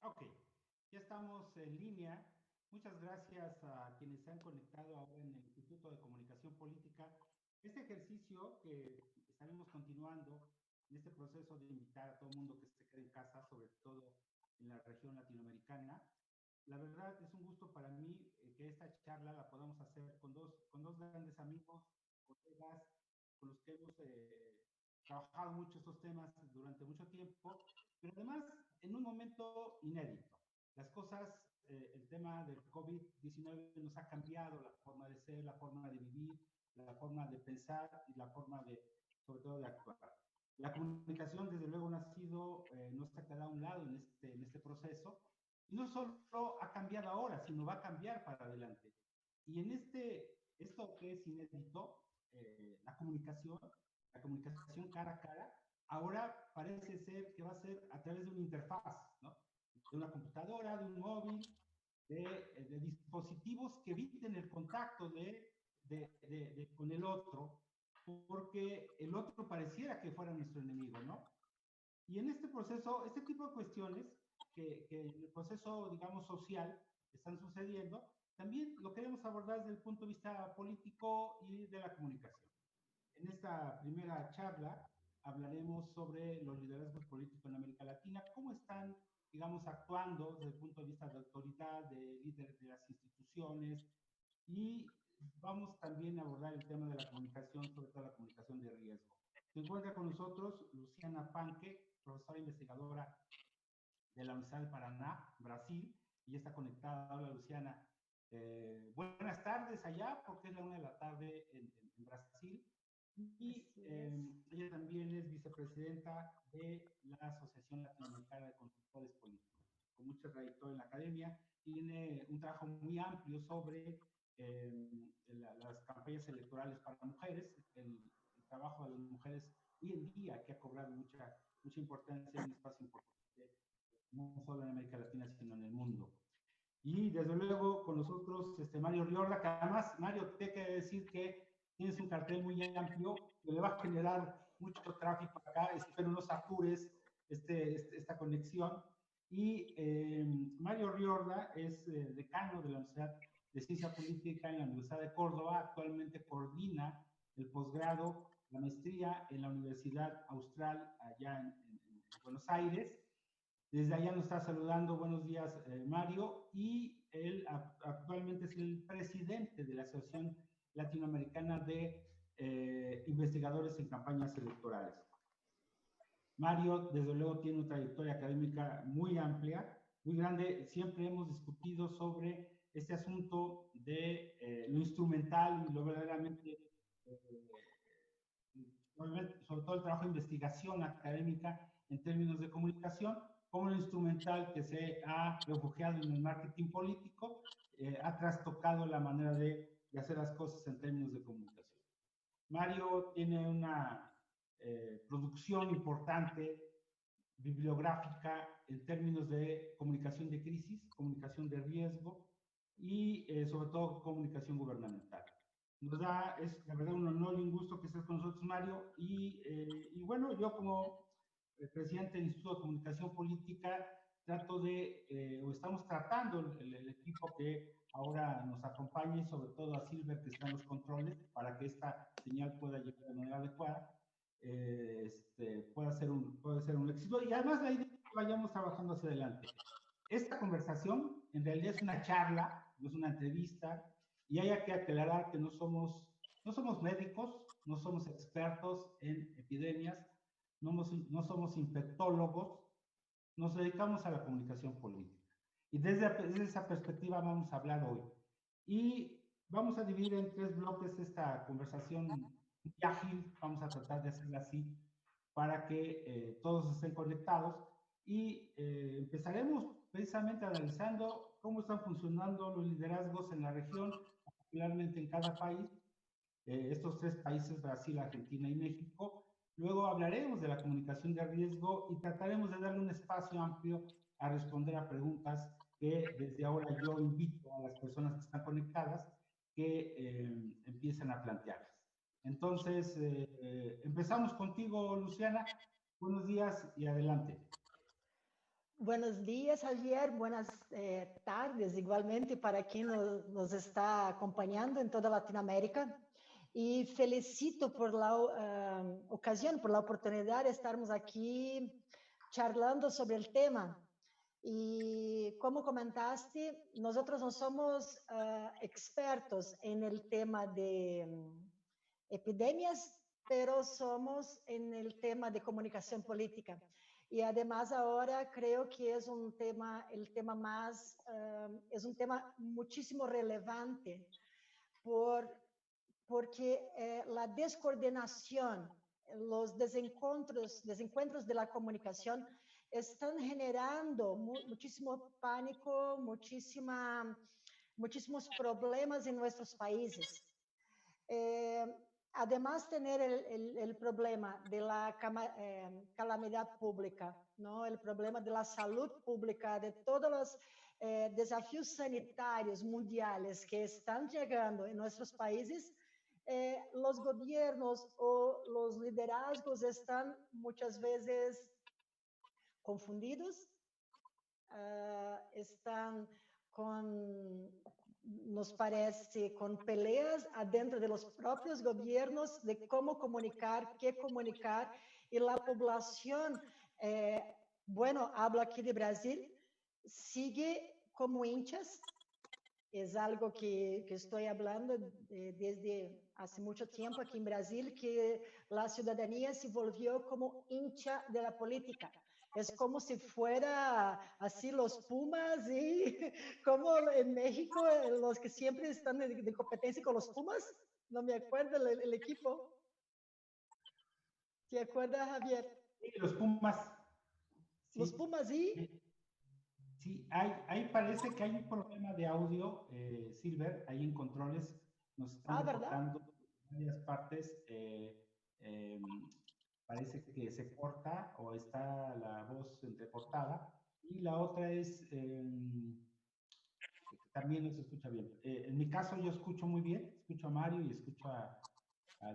Ok, ya estamos en línea. Muchas gracias a quienes se han conectado ahora en el Instituto de Comunicación Política. Este ejercicio que estaremos continuando en este proceso de invitar a todo el mundo que se quede en casa, sobre todo en la región latinoamericana. La verdad es un gusto para mí que esta charla la podamos hacer con dos grandes amigos, colegas, con los que hemos trabajado mucho estos temas durante mucho tiempo, pero además en un momento inédito. Las cosas, el tema del COVID-19 nos ha cambiado la forma de ser, la forma de vivir, la forma de pensar y la forma de, sobre todo, de actuar. La comunicación, desde luego, no se ha quedado a un lado en este proceso, y no solo ha cambiado ahora, sino va a cambiar para adelante. Y en esto que es inédito, la comunicación cara a cara, ahora parece ser que va a ser a través de una interfaz, ¿no? De una computadora, de un móvil, de dispositivos que eviten el contacto con el otro, porque el otro pareciera que fuera nuestro enemigo, ¿no? Y en este proceso, este tipo de cuestiones que en el proceso, digamos, social están sucediendo, también lo queremos abordar desde el punto de vista político y de la comunicación. En esta primera charla hablaremos sobre los liderazgos políticos en América Latina, cómo están, digamos, actuando desde el punto de vista de autoridad, de líderes de las instituciones, y vamos también a abordar el tema de la comunicación, sobre todo la comunicación de riesgo. Se encuentra con nosotros Luciana Panque, profesora investigadora de la Universidad de Paraná, Brasil, y está conectada. Hola, Luciana. Buenas tardes allá, porque es la 1 de la tarde en Brasil. Y ella también es vicepresidenta de la Asociación Latinoamericana de Consultores Políticos, con mucha trayectoria en la academia. Tiene un trabajo muy amplio sobre las campañas electorales para mujeres, el trabajo de las mujeres hoy en día, que ha cobrado mucha importancia, un espacio importante, no solo en América Latina, sino en el mundo. Y desde luego con nosotros Mario Riorda, que además, Mario, te quiero decir que tienes un cartel muy amplio, que le va a generar mucho tráfico acá, espero no satures esta conexión. Y Mario Riorda es decano de la Universidad de Ciencia Política en la Universidad de Córdoba, actualmente coordina el posgrado, la maestría en la Universidad Austral allá en Buenos Aires. Desde allá nos está saludando. Buenos días, Mario. Y él actualmente es el presidente de la Asociación Latinoamericana de Investigadores en Campañas Electorales. Mario, desde luego, tiene una trayectoria académica muy amplia, muy grande. Siempre hemos discutido sobre este asunto de lo instrumental y lo verdaderamente, sobre todo el trabajo de investigación académica en términos de comunicación, como lo instrumental que se ha refugiado en el marketing político, ha trastocado la manera de hacer las cosas en términos de comunicación. Mario tiene una producción importante bibliográfica en términos de comunicación de crisis, comunicación de riesgo y sobre todo comunicación gubernamental. Es la verdad un honor y un gusto que estés con nosotros, Mario, y bueno, yo como presidente del Instituto de Comunicación Política o estamos tratando el equipo que ahora nos acompaña, y sobre todo a Silver, que está en los controles, para que esta señal pueda llegar de manera adecuada, pueda ser un éxito, y además la idea es que vayamos trabajando hacia adelante. Esta conversación en realidad es una charla, no es una entrevista, y hay que aclarar que no somos médicos, no somos expertos en epidemias, no somos infectólogos, nos dedicamos a la comunicación política. Y desde esa perspectiva vamos a hablar hoy. Y vamos a dividir en 3 bloques esta conversación muy ágil, vamos a tratar de hacerla así para que todos estén conectados. Y empezaremos precisamente analizando cómo están funcionando los liderazgos en la región, particularmente en cada país, estos 3 países, Brasil, Argentina y México. Luego hablaremos de la comunicación de riesgo y trataremos de darle un espacio amplio a responder a preguntas que desde ahora yo invito a las personas que están conectadas que empiecen a plantearlas. Entonces, empezamos contigo, Luciana. Buenos días y adelante. Buenos días, Javier. Buenas tardes, igualmente, para quien nos está acompañando en toda Latinoamérica. Y felicito por la ocasión, por la oportunidad de estarmos aquí charlando sobre el tema. Y como comentaste, nosotros no somos expertos en el tema de epidemias, pero somos en el tema de comunicación política. Y además ahora creo que es un tema, el tema más, es un tema muchísimo relevante por, porque la descoordinación, los desencuentros de la comunicación están generando muchísimo pánico, muchísimos problemas en nuestros países. Eh, Además tener el problema de la calamidad pública, ¿no? El problema de la salud pública, de todos los desafíos sanitarios mundiales que están llegando en nuestros países, los gobiernos o los liderazgos están muchas veces confundidos, están con, nos parece, con peleas adentro de los propios gobiernos de cómo comunicar, qué comunicar, y la población, eh, bueno, hablo aquí de Brasil, sigue como hinchas. Es algo que estoy hablando desde hace mucho tiempo aquí en Brasil, que la ciudadanía se volvió como hincha de la política. Es como si fuera así los Pumas y como en México los que siempre están de competencia con los Pumas. No me acuerdo el equipo. ¿Te acuerdas, Javier? Sí, los Pumas, Los sí. Pumas y... Sí, ahí parece que hay un problema de audio, Silver, ahí en controles nos están ¿Verdad? reportando varias partes, eh, parece que se corta o está la voz entrecortada, y la otra es que también no se escucha bien. En mi caso yo escucho muy bien, escucho a Mario y escucho a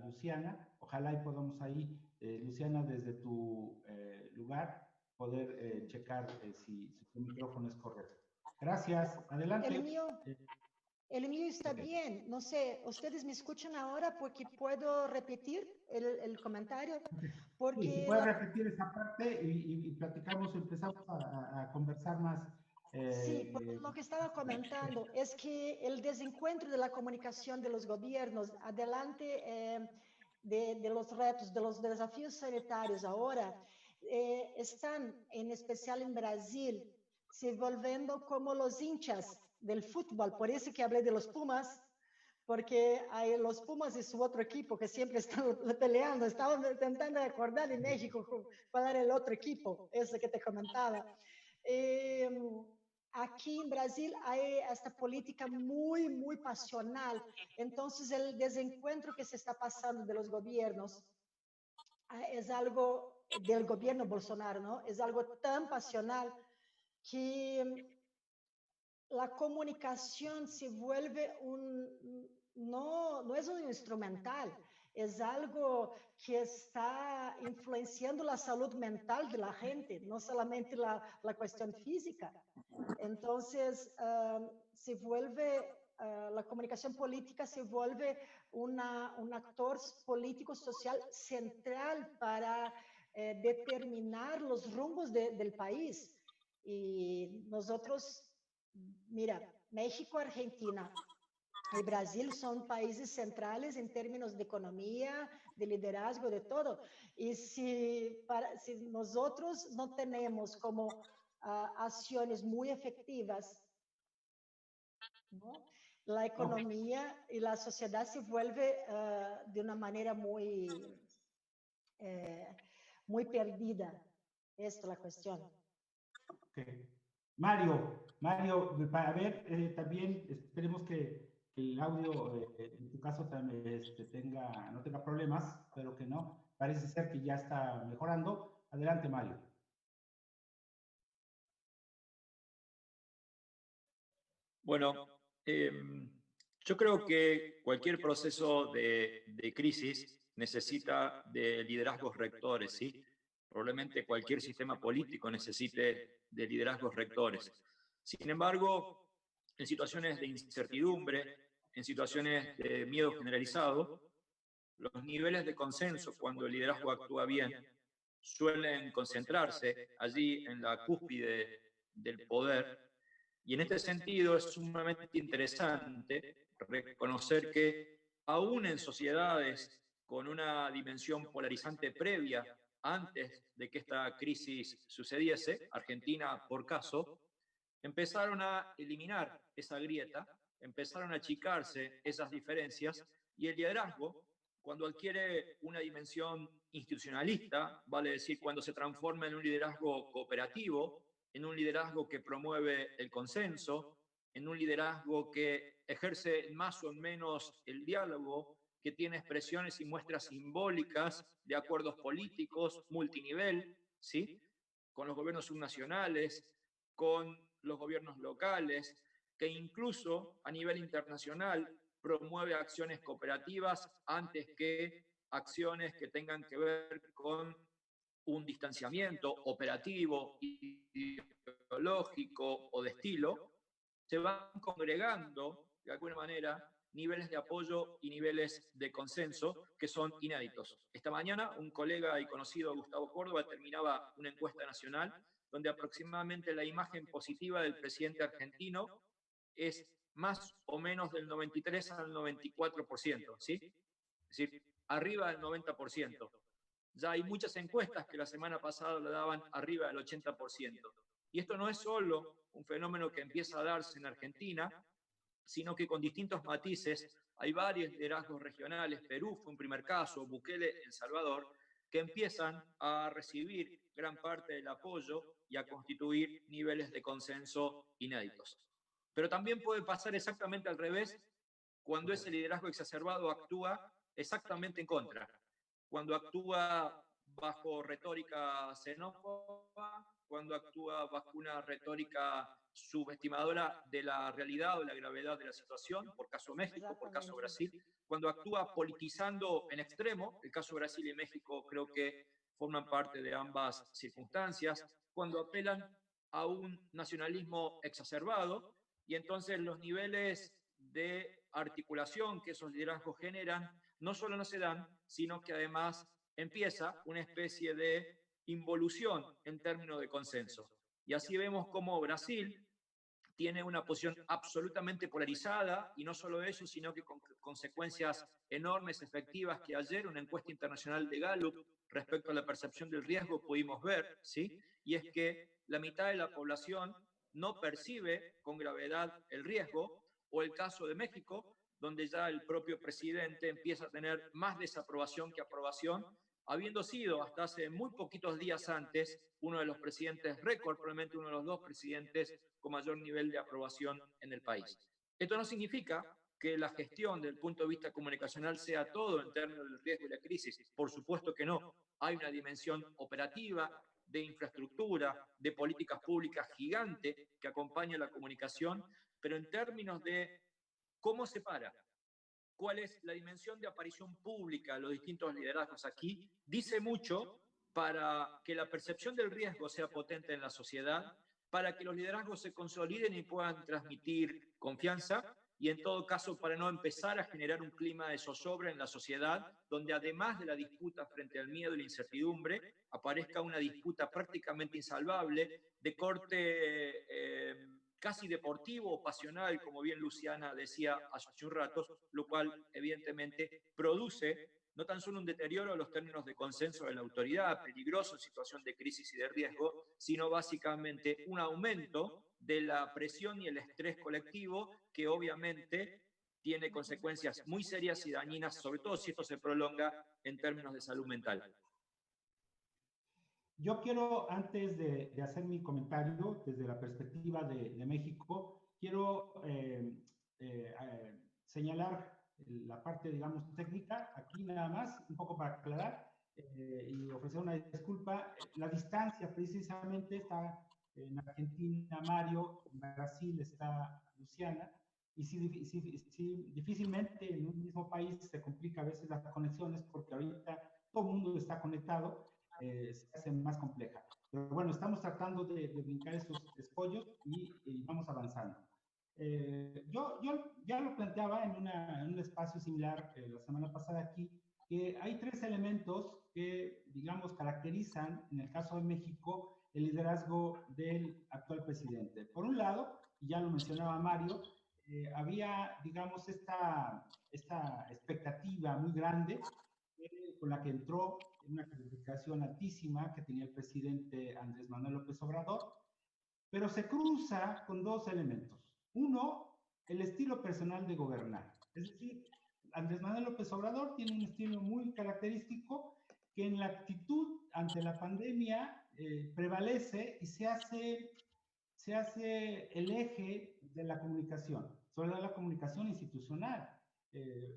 Luciana, ojalá y podamos ahí, Luciana, desde tu lugar, poder checar si tu micrófono es correcto. Gracias, El adelante. mío, el mío está Okay. bien. No sé, ¿ustedes me escuchan ahora porque puedo repetir el comentario? Okay. Sí, si Porque puedes repetir esa parte y platicamos, empezamos a conversar más. sí, porque lo que estaba comentando es que el desencuentro de la comunicación de los gobiernos adelante de los retos, de los desafíos sanitarios ahora, están, en especial en Brasil, se volviendo como los hinchas del fútbol. Por eso que hablé de los Pumas, porque hay los Pumas y su otro equipo que siempre están peleando. Estaba intentando acordar en México cuál era el otro equipo, ese que te comentaba. Eh, Aquí en Brasil hay esta política muy pasional. Entonces, el desencuentro que se está pasando de los gobiernos es algo del gobierno Bolsonaro, ¿no? Es algo tan pasional que la comunicación se vuelve no es un instrumental, es algo que está influenciando la salud mental de la gente, no solamente la cuestión física. Entonces, se vuelve, la comunicación política se vuelve un actor político social central para determinar los rumbos del país. Y nosotros, mira, México, Argentina y Brasil son países centrales en términos de economía, de liderazgo, de todo. Y si nosotros no tenemos como acciones muy efectivas, ¿no? La Okay. economía y la sociedad se vuelve de una manera eh, muy perdida. Esta es la cuestión. Okay. Mario, a ver, también esperemos que el audio, en tu caso, también no tenga problemas, pero que no. Parece ser que ya está mejorando. Adelante, Mario. Bueno, yo creo que cualquier proceso de crisis necesita de liderazgos rectores, ¿sí? Probablemente cualquier sistema político necesite de liderazgos rectores. Sin embargo, en situaciones de incertidumbre, en situaciones de miedo generalizado, los niveles de consenso, cuando el liderazgo actúa bien, suelen concentrarse allí en la cúspide del poder. Y en este sentido es sumamente interesante reconocer que aún en sociedades con una dimensión polarizante previa, antes de que esta crisis sucediese, Argentina por caso, empezaron a eliminar esa grieta, empezaron a achicarse esas diferencias y el liderazgo, cuando adquiere una dimensión institucionalista, vale decir, cuando se transforma en un liderazgo cooperativo, en un liderazgo que promueve el consenso, en un liderazgo que ejerce más o menos el diálogo, que tiene expresiones y muestras simbólicas de acuerdos políticos multinivel, ¿sí? Con los gobiernos subnacionales, con los gobiernos locales, que incluso a nivel internacional promueve acciones cooperativas antes que acciones que tengan que ver con un distanciamiento operativo, ideológico o de estilo, se van congregando de alguna manera niveles de apoyo y niveles de consenso que son inéditos. Esta mañana un colega y conocido, Gustavo Córdoba, terminaba una encuesta nacional donde aproximadamente la imagen positiva del presidente argentino es más o menos del 93 al 94%, ¿sí? Es decir, arriba del 90%. Ya hay muchas encuestas que la semana pasada le daban arriba del 80%. Y esto no es solo un fenómeno que empieza a darse en Argentina, sino que con distintos matices hay varios liderazgos regionales, Perú fue un primer caso, Bukele, El Salvador, que empiezan a recibir gran parte del apoyo y a constituir niveles de consenso inéditos. Pero también puede pasar exactamente al revés cuando ese liderazgo exacerbado actúa exactamente en contra, cuando actúa bajo retórica xenófoba, cuando actúa bajo una retórica subestimadora de la realidad o la gravedad de la situación, por caso México, por caso Brasil, cuando actúa politizando en extremo, el caso Brasil y México creo que forman parte de ambas circunstancias, cuando apelan a un nacionalismo exacerbado y entonces los niveles de articulación que esos liderazgos generan no solo no se dan, sino que además empieza una especie de involución en términos de consenso. Y así vemos cómo Brasil tiene una posición absolutamente polarizada, y no solo eso, sino que con consecuencias enormes, efectivas, que ayer una encuesta internacional de Gallup respecto a la percepción del riesgo pudimos ver, ¿sí? Y es que la mitad de la población no percibe con gravedad el riesgo, o el caso de México, donde ya el propio presidente empieza a tener más desaprobación que aprobación, habiendo sido hasta hace muy poquitos días antes uno de los presidentes récord, probablemente uno de los dos presidentes con mayor nivel de aprobación en el país. Esto no significa que la gestión desde el punto de vista comunicacional sea todo en términos del riesgo y la crisis. Por supuesto que no. Hay una dimensión operativa, de infraestructura, de políticas públicas gigante que acompaña la comunicación, pero en términos de cómo se para, cuál es la dimensión de aparición pública de los distintos liderazgos aquí, dice mucho para que la percepción del riesgo sea potente en la sociedad, para que los liderazgos se consoliden y puedan transmitir confianza, y en todo caso para no empezar a generar un clima de zozobra en la sociedad, donde además de la disputa frente al miedo y la incertidumbre, aparezca una disputa prácticamente insalvable de corte casi deportivo o pasional, como bien Luciana decía hace un rato, lo cual evidentemente produce no tan solo un deterioro de los términos de consenso de la autoridad, peligroso en situación de crisis y de riesgo, sino básicamente un aumento de la presión y el estrés colectivo que obviamente tiene consecuencias muy serias y dañinas, sobre todo si esto se prolonga en términos de salud mental. Yo quiero, antes de hacer mi comentario desde la perspectiva de México, quiero señalar la parte, digamos, técnica, aquí nada más, un poco para aclarar y ofrecer una disculpa. La distancia precisamente está en Argentina Mario, en Brasil está Luciana, y sí, difícilmente en un mismo país se complica a veces las conexiones porque ahorita todo el mundo está conectado. se hace más compleja. Pero bueno, estamos tratando de brincar esos escollos y vamos avanzando. Yo ya lo planteaba en un espacio similar la semana pasada aquí, que hay tres elementos que, digamos, caracterizan, en el caso de México, el liderazgo del actual presidente. Por un lado, y ya lo mencionaba Mario, había, digamos, esta expectativa muy grande con la que entró en una calificación altísima que tenía el presidente Andrés Manuel López Obrador, pero se cruza con dos elementos. Uno, el estilo personal de gobernar. Es decir, Andrés Manuel López Obrador tiene un estilo muy característico que en la actitud ante la pandemia prevalece y se hace el eje de la comunicación, sobre la comunicación institucional.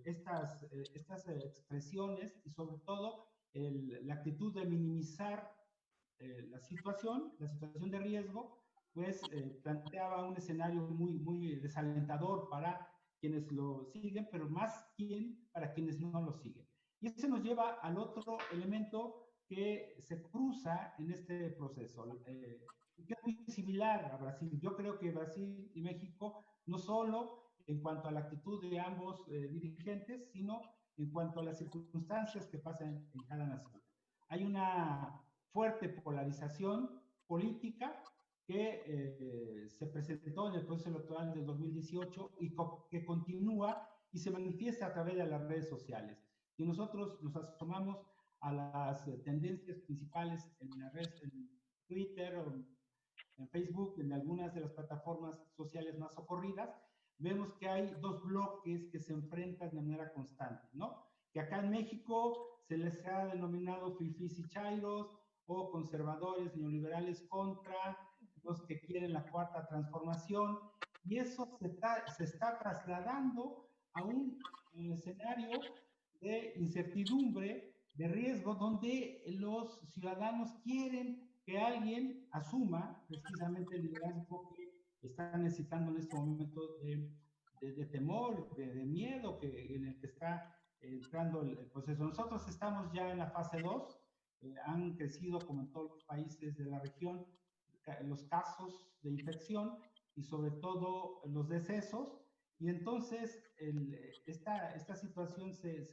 Estas expresiones y sobre todo la actitud de minimizar la situación de riesgo, pues planteaba un escenario muy desalentador para quienes lo siguen, pero más para quienes no lo siguen. Y eso nos lleva al otro elemento que se cruza en este proceso, que es muy similar a Brasil. Yo creo que Brasil y México, no solo en cuanto a la actitud de ambos dirigentes, sino en cuanto a las circunstancias que pasan en cada nación. Hay una fuerte polarización política que se presentó en el proceso electoral del 2018 y que continúa y se manifiesta a través de las redes sociales. Y nosotros nos asomamos a las tendencias principales en las redes, en Twitter o en Facebook, en algunas de las plataformas sociales más ocurridas, vemos que hay dos bloques que se enfrentan de manera constante, ¿no? Que acá en México se les ha denominado fifís y chairos, o conservadores neoliberales contra los que quieren la cuarta transformación, y eso se está trasladando a un escenario de incertidumbre, de riesgo, donde los ciudadanos quieren que alguien asuma precisamente el liderazgo que están necesitando en este momento de temor, de miedo en el que está entrando el proceso. Nosotros estamos ya en la fase 2, han crecido, como en todos los países de la región, los casos de infección y sobre todo los decesos, y entonces esta situación se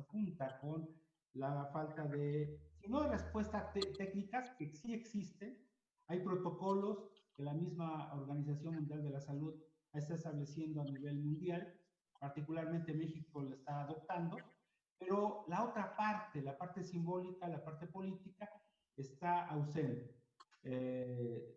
junta con la falta si no de respuestas técnicas, que sí existen. Hay protocolos que la misma Organización Mundial de la Salud está estableciendo a nivel mundial, particularmente México lo está adoptando, pero la otra parte, la parte simbólica, la parte política, está ausente. En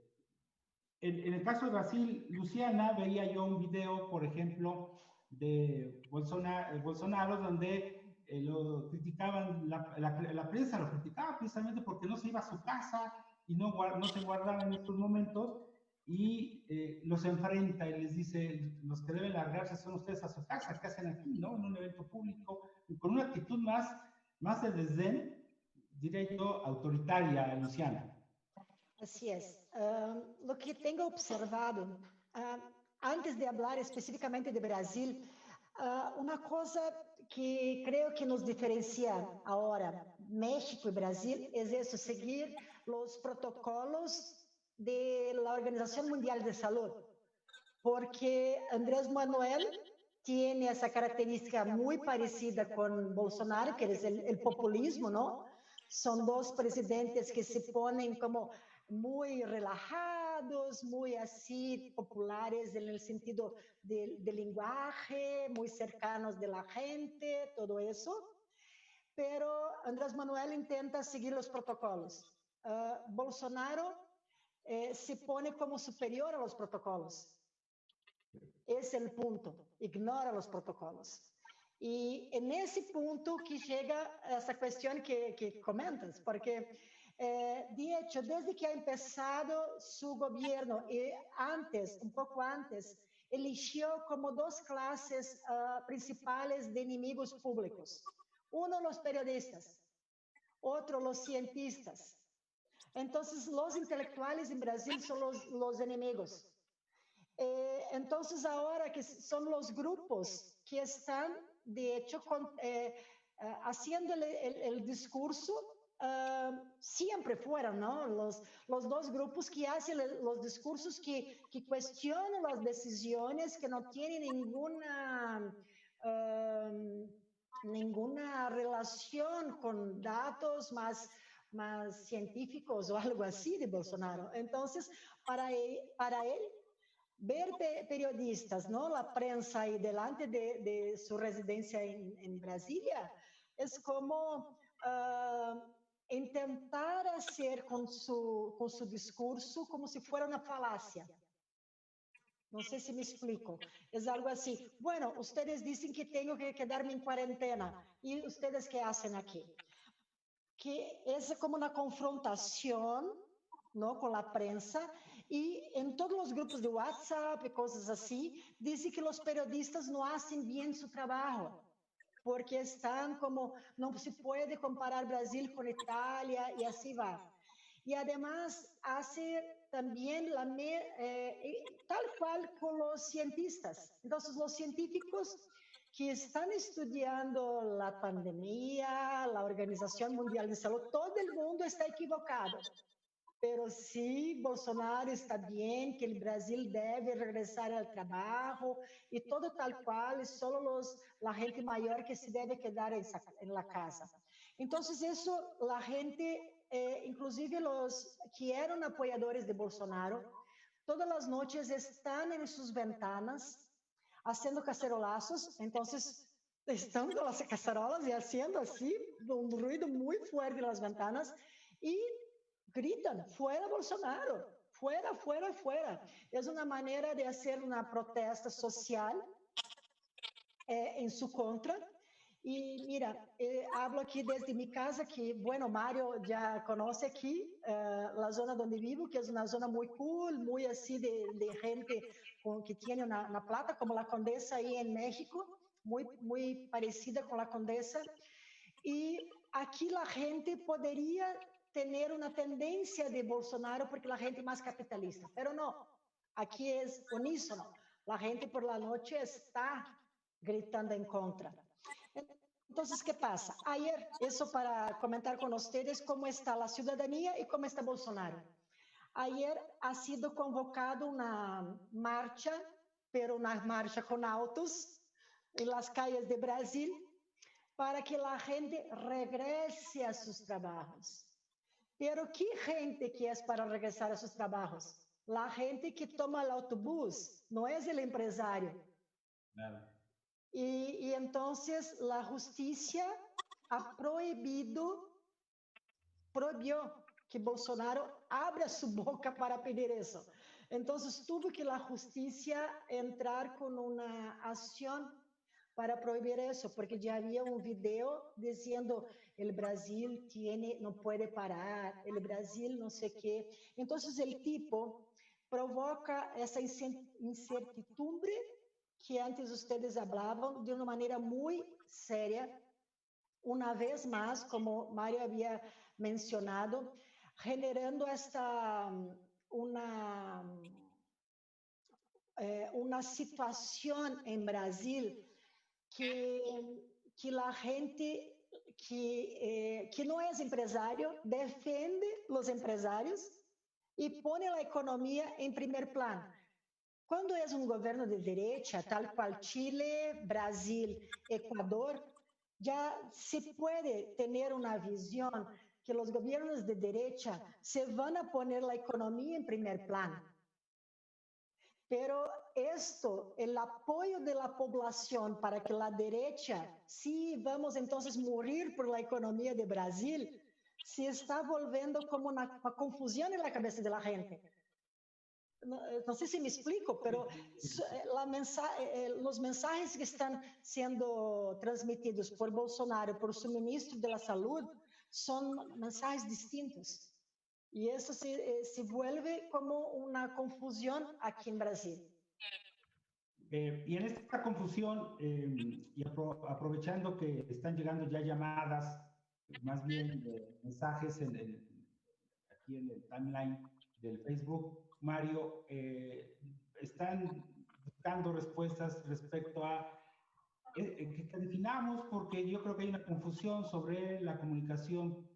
el caso de Brasil, Luciana, veía yo un video, por ejemplo, de Bolsonaro donde lo criticaban, la prensa lo criticaba precisamente porque no se iba a su casa y no se guardaba en estos momentos, y los enfrenta y les dice: los que deben largarse son ustedes a su casa, ¿qué hacen aquí, no? En un evento público, y con una actitud más de desdén, diría yo, autoritaria, Luciana. Así es. Lo que tengo observado, antes de hablar específicamente de Brasil, una cosa que creo que nos diferencia ahora, México y Brasil, es eso, seguir los protocolos de la Organización Mundial de Salud, porque Andrés Manuel tiene esa característica muy parecida con Bolsonaro, que es el populismo, ¿no? Son dos presidentes que se ponen como muy relajados, muy así populares en el sentido de lenguaje, muy cercanos de la gente, todo eso. Pero Andrés Manuel intenta seguir los protocolos. Bolsonaro se pone como superior a los protocolos. Es el punto, ignora los protocolos. Y en ese punto que llega esa cuestión que comentas, porque de hecho, desde que ha empezado su gobierno, y antes, un poco antes, eligió como dos clases principales de enemigos públicos. Uno, los periodistas, otro, los cientistas. Entonces, los intelectuales en Brasil son los enemigos. Entonces, ahora que son los grupos que están, de hecho, haciendo el discurso siempre fueron, ¿no? Los dos grupos que hacen los discursos que cuestionan las decisiones, que no tienen ninguna relación con datos más científicos o algo así de Bolsonaro. Entonces, para él ver periodistas, ¿no? La prensa ahí delante de su residencia en Brasilia, es como intentar hacer con su discurso como si fuera una falacia. No sé si me explico. Es algo así. Bueno, ustedes dicen que tengo que quedarme en cuarentena. ¿Y ustedes qué hacen aquí? Que es como una confrontación, ¿no? Con la prensa. Y en todos los grupos de WhatsApp y cosas así, dice que los periodistas no hacen bien su trabajo, porque están como, no se puede comparar Brasil con Italia y así va. Y además hace también tal cual con los cientistas. Entonces los científicos que están estudiando la pandemia, la Organización Mundial de Salud, todo el mundo está equivocado. Pero sí, Bolsonaro está bien, que el Brasil debe regresar al trabajo y todo tal cual, es solo la gente mayor que se debe quedar en la casa. Entonces eso, la gente, inclusive los que eran apoyadores de Bolsonaro, todas las noches están en sus ventanas haciendo cacerolazos, entonces están con las cacerolas y haciendo así un ruido muy fuerte en las ventanas y gritan, fuera Bolsonaro, fuera, fuera, fuera. Es una manera de hacer una protesta social en su contra. Y mira, hablo aquí desde mi casa, que bueno, Mario ya conoce aquí la zona donde vivo, que es una zona muy cool, muy así de gente que tiene una plata, como la Condesa ahí en México, muy parecida con la Condesa. Y aquí la gente podría tener una tendencia de Bolsonaro porque la gente es más capitalista, pero no, aquí es unísono. La gente por la noche está gritando en contra. Entonces, ¿qué pasa? Ayer, eso para comentar con ustedes cómo está la ciudadanía y cómo está Bolsonaro. Ayer ha sido convocada una marcha, pero una marcha con autos en las calles de Brasil, para que la gente regrese a sus trabajos. Pero ¿qué gente que es para regresar a sus trabajos? La gente que toma el autobús, no es el empresario. Claro. Y entonces la justicia ha prohibió que Bolsonaro abra su boca para pedir eso. Entonces tuvo que la justicia entrar con una acción para prohibir eso, porque ya había un video diciendo el Brasil no puede parar, el Brasil no sé qué. Entonces el tipo provoca esa incertidumbre que antes ustedes hablaban de una manera muy seria, una vez más, como Mario había mencionado, generando una situación en Brasil que la gente que no es empresario defiende los empresarios y pone la economía en primer plano. Cuando es un gobierno de derecha, tal cual Chile, Brasil, Ecuador, ya se puede tener una visión que los gobiernos de derecha se van a poner la economía en primer plano. Pero el apoyo de la población para que la derecha, sí, vamos entonces morir por la economía de Brasil, se está volviendo como una confusión en la cabeza de la gente. No sé si me explico, pero los mensajes que están siendo transmitidos por Bolsonaro, por su ministro de la Salud, son mensajes distintos. Y eso se vuelve como una confusión aquí en Brasil. Y en esta confusión, y aprovechando que están llegando ya llamadas, más bien mensajes aquí en el timeline del Facebook, Mario, están buscando respuestas respecto a que definamos, porque yo creo que hay una confusión sobre la comunicación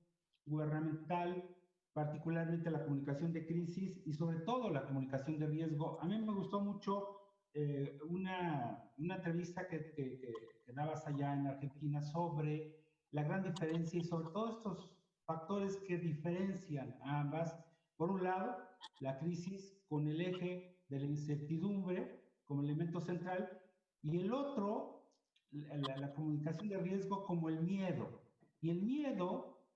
gubernamental, particularmente la comunicación de crisis y sobre todo la comunicación de riesgo. A mí me gustó mucho una entrevista que dabas allá en Argentina sobre la gran diferencia y sobre todos estos factores que diferencian a ambas. Por un lado, la crisis con el eje de la incertidumbre como elemento central y el otro, la comunicación de riesgo como el miedo. Y el miedo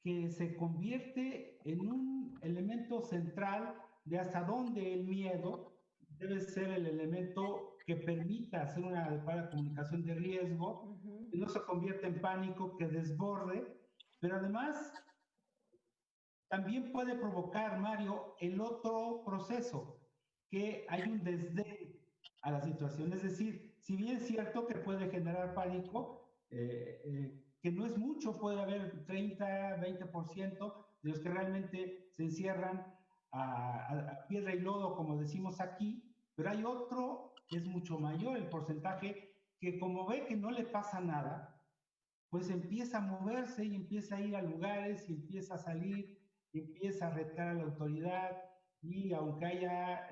que se convierte en un elemento central de hasta dónde el miedo debe ser el elemento que permita hacer una adecuada comunicación de riesgo, que no se convierta en pánico, que desborde, pero además también puede provocar, Mario, el otro proceso, que hay un desdén a la situación. Es decir, si bien es cierto que puede generar pánico, que no es mucho, puede haber 30, 20% de los que realmente se encierran a piedra y lodo, como decimos aquí, pero hay otro que es mucho mayor el porcentaje, que como ve que no le pasa nada, pues empieza a moverse y empieza a ir a lugares y empieza a salir y empieza a retar a la autoridad y aunque haya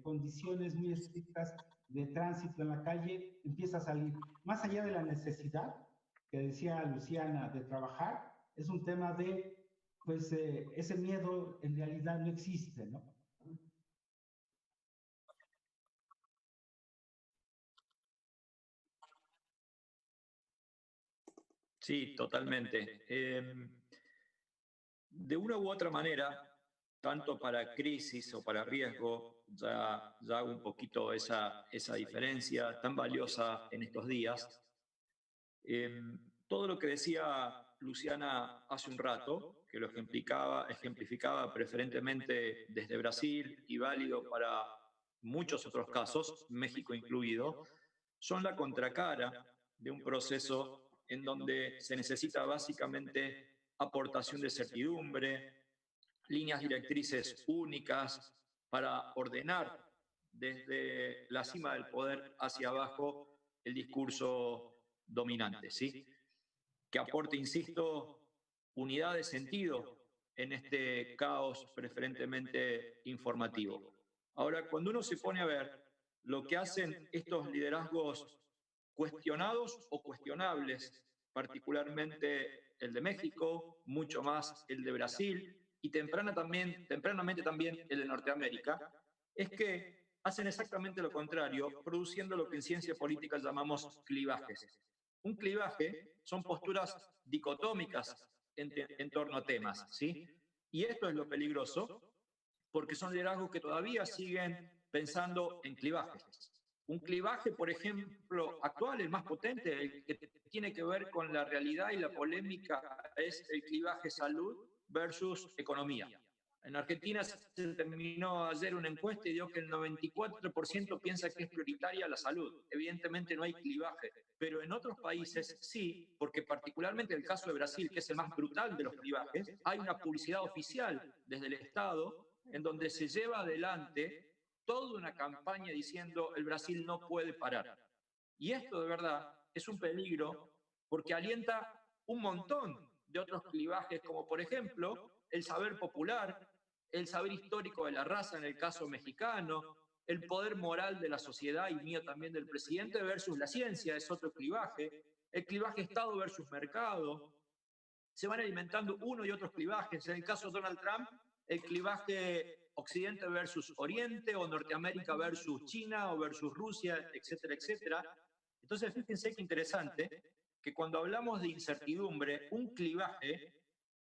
condiciones muy estrictas de tránsito en la calle, empieza a salir. Más allá de la necesidad que decía Luciana de trabajar, es un tema de, pues, ese miedo en realidad no existe, ¿no? Sí, totalmente. De una u otra manera, tanto para crisis o para riesgo, ya hago un poquito esa diferencia tan valiosa en estos días. Todo lo que decía Luciana hace un rato, que lo ejemplificaba preferentemente desde Brasil y válido para muchos otros casos, México incluido, son la contracara de un proceso en donde se necesita básicamente aportación de certidumbre, líneas directrices únicas para ordenar desde la cima del poder hacia abajo el discurso dominante, ¿sí? Que aporte, insisto, unidad de sentido en este caos preferentemente informativo. Ahora, cuando uno se pone a ver lo que hacen estos liderazgos cuestionados o cuestionables, particularmente el de México, mucho más el de Brasil y tempranamente también el de Norteamérica, es que hacen exactamente lo contrario, produciendo lo que en ciencia política llamamos clivajes. Un clivaje son posturas dicotómicas en torno a temas, ¿sí? Y esto es lo peligroso, porque son liderazgos que todavía siguen pensando en clivajes. Un clivaje, por ejemplo, actual, el más potente, el que tiene que ver con la realidad y la polémica, es el clivaje salud versus economía. En Argentina se terminó ayer una encuesta y dio que el 94% piensa que es prioritaria la salud. Evidentemente no hay clivaje, pero en otros países sí, porque particularmente en el caso de Brasil, que es el más brutal de los clivajes, hay una publicidad oficial desde el Estado en donde se lleva adelante toda una campaña diciendo el Brasil no puede parar. Y esto de verdad es un peligro porque alienta un montón de otros clivajes, como por ejemplo el saber popular, el saber histórico de la raza en el caso mexicano, el poder moral de la sociedad y mío también del presidente versus la ciencia es otro clivaje, el clivaje Estado versus mercado. Se van alimentando uno y otros clivajes. En el caso de Donald Trump, el clivaje Occidente versus Oriente o Norteamérica versus China o versus Rusia, etcétera, etcétera. Entonces, fíjense qué interesante que cuando hablamos de incertidumbre, un clivaje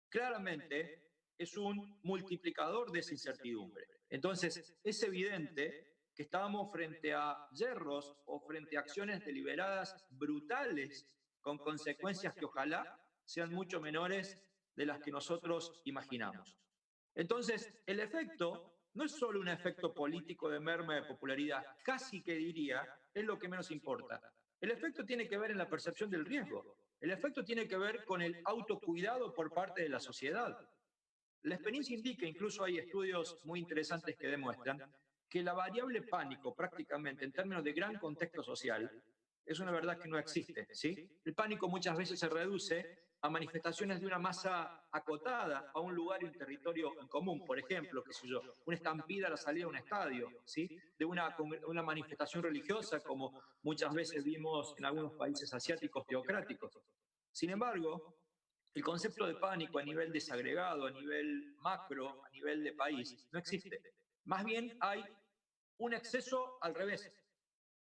claramente es un multiplicador de esa incertidumbre. Entonces, es evidente que estábamos frente a yerros o frente a acciones deliberadas brutales con consecuencias que ojalá sean mucho menores de las que nosotros imaginamos. Entonces, el efecto no es solo un efecto político de merma de popularidad, casi que diría, es lo que menos importa. El efecto tiene que ver en la percepción del riesgo. El efecto tiene que ver con el autocuidado por parte de la sociedad. La experiencia indica, incluso hay estudios muy interesantes que demuestran, que la variable pánico prácticamente en términos de gran contexto social es una verdad que no existe, ¿sí? El pánico muchas veces se reduce a manifestaciones de una masa acotada, a un lugar y un territorio en común, por ejemplo, qué sé yo, una estampida a la salida de un estadio, ¿sí? De una manifestación religiosa, como muchas veces vimos en algunos países asiáticos teocráticos. Sin embargo, el concepto de pánico a nivel desagregado, a nivel macro, a nivel de país, no existe. Más bien hay un exceso al revés,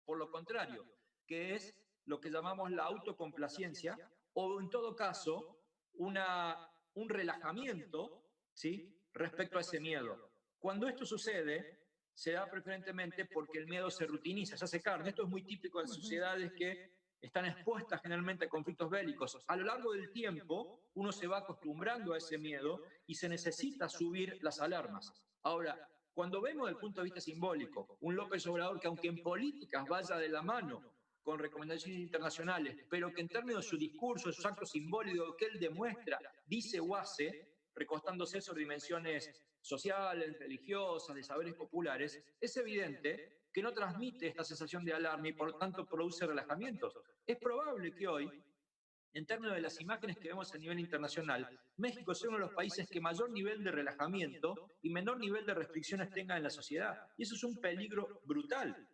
por lo contrario, que es lo que llamamos la autocomplacencia, o en todo caso, un relajamiento, ¿sí?, respecto a ese miedo. Cuando esto sucede, se da preferentemente porque el miedo se rutiniza, se hace carne. Esto es muy típico en sociedades que están expuestas generalmente a conflictos bélicos. A lo largo del tiempo, uno se va acostumbrando a ese miedo y se necesita subir las alarmas. Ahora, cuando vemos desde el punto de vista simbólico, un López Obrador que aunque en políticas vaya de la mano con recomendaciones internacionales, pero que en términos de su discurso, de sus actos simbólicos que él demuestra, dice o hace, recostándose sobre dimensiones sociales, religiosas, de saberes populares, es evidente que no transmite esta sensación de alarma y por lo tanto produce relajamientos. Es probable que hoy, en términos de las imágenes que vemos a nivel internacional, México sea uno de los países que mayor nivel de relajamiento y menor nivel de restricciones tenga en la sociedad. Y eso es un peligro brutal.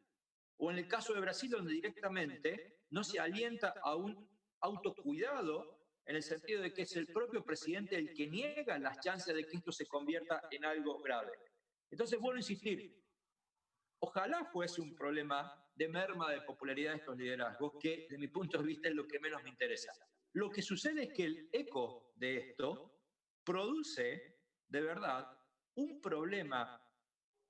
O en el caso de Brasil, donde directamente no se alienta a un autocuidado, en el sentido de que es el propio presidente el que niega las chances de que esto se convierta en algo grave. Entonces, vuelvo a insistir, ojalá fuese un problema de merma de popularidad de estos liderazgos, que de mi punto de vista es lo que menos me interesa. Lo que sucede es que el eco de esto produce, de verdad, un problema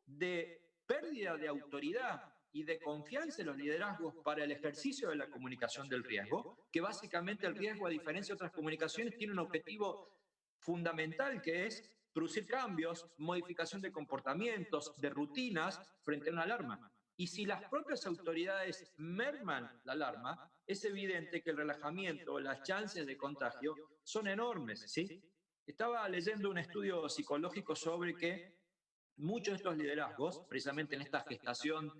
de pérdida de autoridad y de confianza en los liderazgos para el ejercicio de la comunicación del riesgo, que básicamente el riesgo, a diferencia de otras comunicaciones, tiene un objetivo fundamental, que es producir cambios, modificación de comportamientos, de rutinas frente a una alarma. Y si las propias autoridades merman la alarma, es evidente que el relajamiento o las chances de contagio son enormes, ¿sí? Estaba leyendo un estudio psicológico sobre que muchos de estos liderazgos, precisamente en esta gestación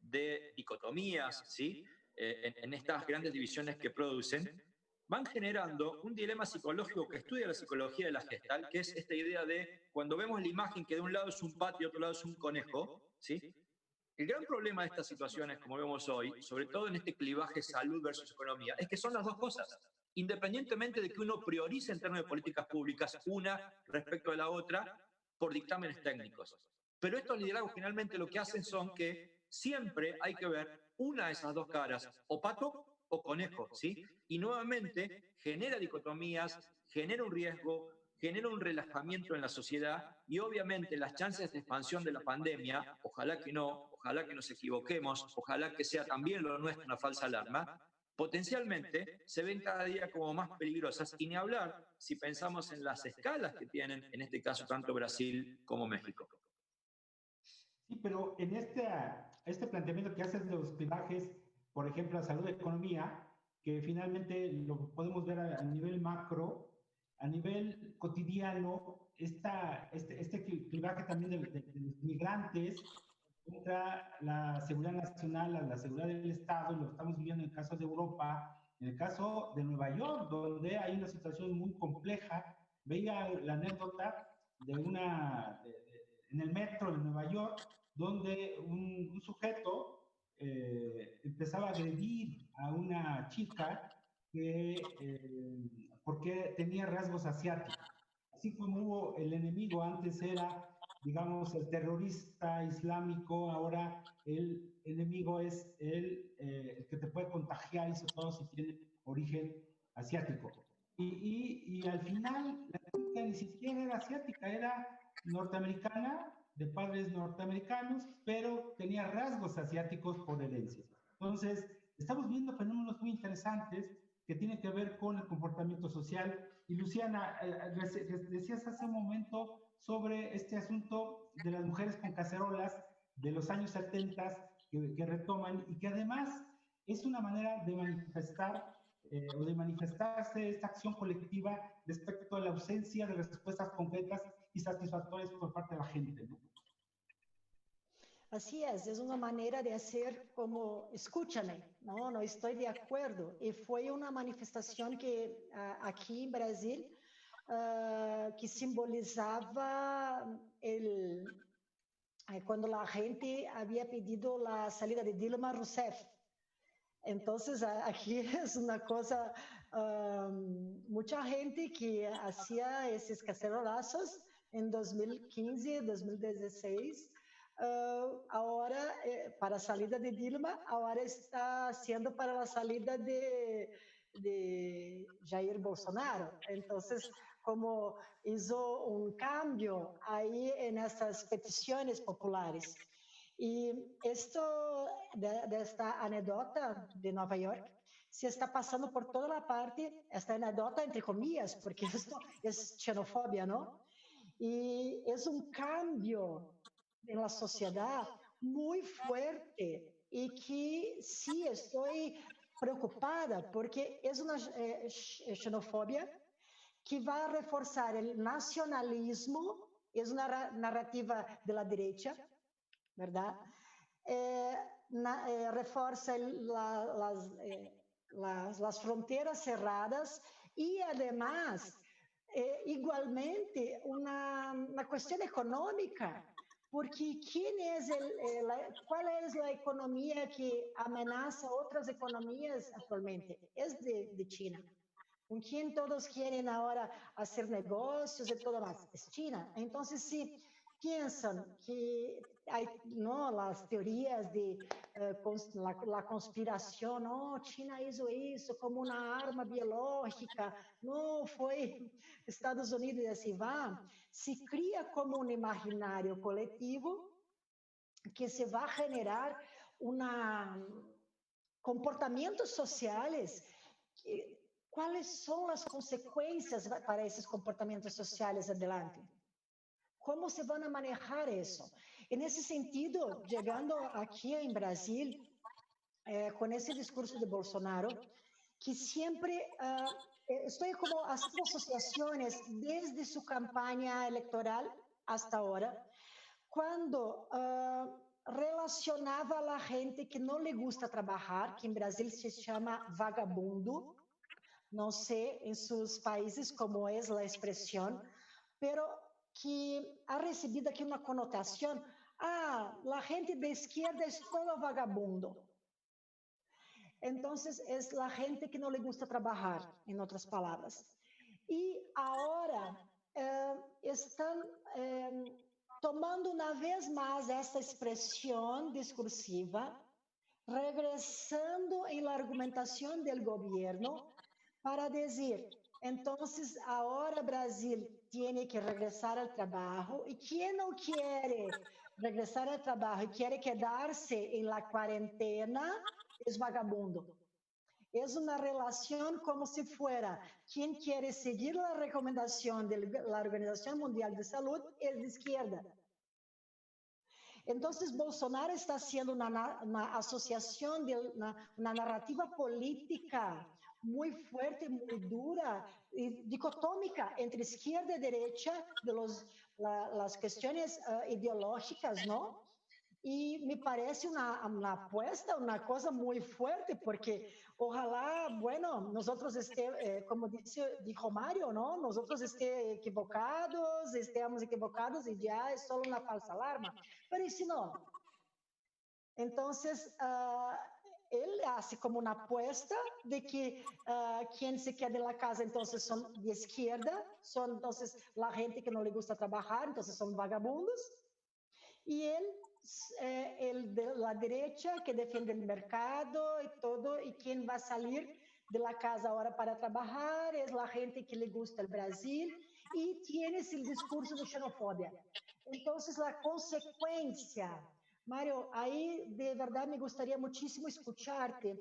de dicotomías, ¿sí?, en estas grandes divisiones que producen, van generando un dilema psicológico que estudia la psicología de la Gestalt, que es esta idea de cuando vemos la imagen que de un lado es un pato y otro lado es un conejo, ¿sí? El gran problema de estas situaciones, como vemos hoy, sobre todo en este clivaje salud versus economía, es que son las dos cosas. Independientemente de que uno priorice en términos de políticas públicas una respecto a la otra por dictámenes técnicos. Pero estos liderazgos finalmente lo que hacen son que siempre hay que ver una de esas dos caras, o pato o conejo, ¿sí? Y nuevamente genera dicotomías, genera un riesgo, genera un relajamiento en la sociedad y obviamente las chances de expansión de la pandemia, ojalá que no, ojalá que nos equivoquemos, ojalá que sea también lo nuestro una falsa alarma, potencialmente se ven cada día como más peligrosas, y ni hablar si pensamos en las escalas que tienen, en este caso, tanto Brasil como México. Sí, pero en este planteamiento que haces de los clivajes, por ejemplo, la salud y economía, que finalmente lo podemos ver a nivel macro, a nivel cotidiano, este clivaje también de los migrantes contra la seguridad nacional, la seguridad del Estado, lo estamos viviendo en el caso de Europa, en el caso de Nueva York, donde hay una situación muy compleja. Veía la anécdota en el metro de Nueva York, donde un sujeto empezaba a agredir a una chica porque tenía rasgos asiáticos. Así como hubo el enemigo antes era, digamos, el terrorista islámico, ahora el enemigo es el que te puede contagiar, y sobre todo si tiene origen asiático. Y al final la chica ni siquiera era asiática, era norteamericana, de padres norteamericanos, pero tenía rasgos asiáticos por herencia. Entonces, estamos viendo fenómenos muy interesantes que tienen que ver con el comportamiento social. Y Luciana, decías hace un momento sobre este asunto de las mujeres con cacerolas de los años 70 que retoman, y que además es una manera de manifestar o de manifestarse esta acción colectiva respecto a la ausencia de respuestas concretas y satisfactorias por parte de la gente, ¿no? Así es una manera de hacer como, escúchame, no estoy de acuerdo. Y fue una manifestación que aquí en Brasil, que simbolizaba cuando la gente había pedido la salida de Dilma Rousseff. Entonces, aquí es una cosa, mucha gente que hacía esos cacerolazos en 2015, 2016, ahora para la salida de Dilma, ahora está haciendo para la salida de Jair Bolsonaro. Entonces, como hizo un cambio ahí en estas peticiones populares. Y esto de esta anécdota de Nueva York se está pasando por toda la parte, esta anécdota entre comillas, porque esto es xenofobia, ¿no? Y es un cambio en la sociedad muy fuerte y que sí estoy preocupada porque es una xenofobia que va a reforzar el nacionalismo, es una narrativa de la derecha, ¿verdad? Refuerza las fronteras cerradas y además, igualmente, una cuestión económica, porque ¿cuál es la economía que amenaza otras economías actualmente? Es de China. ¿Con quién todos quieren ahora hacer negocios y todo más? Es China. Entonces, si piensan que hay ¿no? las teorías de la conspiración, no, China hizo eso como una arma biológica, no fue Estados Unidos y así va, se cría como un imaginario colectivo que se va a generar comportamientos sociales. ¿Cuáles son las consecuencias para esos comportamientos sociales adelante? ¿Cómo se van a manejar eso? En ese sentido, llegando aquí en Brasil, con ese discurso de Bolsonaro, que siempre estoy como haciendo asociaciones desde su campaña electoral hasta ahora, cuando relacionaba a la gente que no le gusta trabajar, que en Brasil se llama vagabundo, no sé en sus países cómo es la expresión, pero que ha recibido aquí una connotación, la gente de izquierda es todo vagabundo. Entonces es la gente que no le gusta trabajar, en otras palabras. Y ahora están tomando una vez más esta expresión discursiva, regresando en la argumentación del gobierno para decir, entonces ahora Brasil tiene que regresar al trabajo y quien no quiere regresar al trabajo y quiere quedarse en la cuarentena es vagabundo. Es una relación como si fuera quien quiere seguir la recomendación de la Organización Mundial de Salud es de izquierda. Entonces, Bolsonaro está haciendo una asociación, una narrativa política muy fuerte, muy dura, y dicotómica entre izquierda y derecha de las cuestiones ideológicas, ¿no? Y me parece una apuesta, una cosa muy fuerte, porque ojalá, bueno, nosotros como dijo Mario, ¿no? Nosotros estemos equivocados y ya es solo una falsa alarma. Pero ¿y si no? Entonces, él hace como una apuesta de que quien se queda en la casa entonces son de izquierda, son entonces la gente que no le gusta trabajar, entonces son vagabundos. Y él, el de la derecha que defiende el mercado y todo, y quien va a salir de la casa ahora para trabajar es la gente que le gusta el Brasil y tiene ese discurso de xenofobia. Entonces, la consecuencia, Mario, ahí de verdad me gustaría muchísimo escucharte,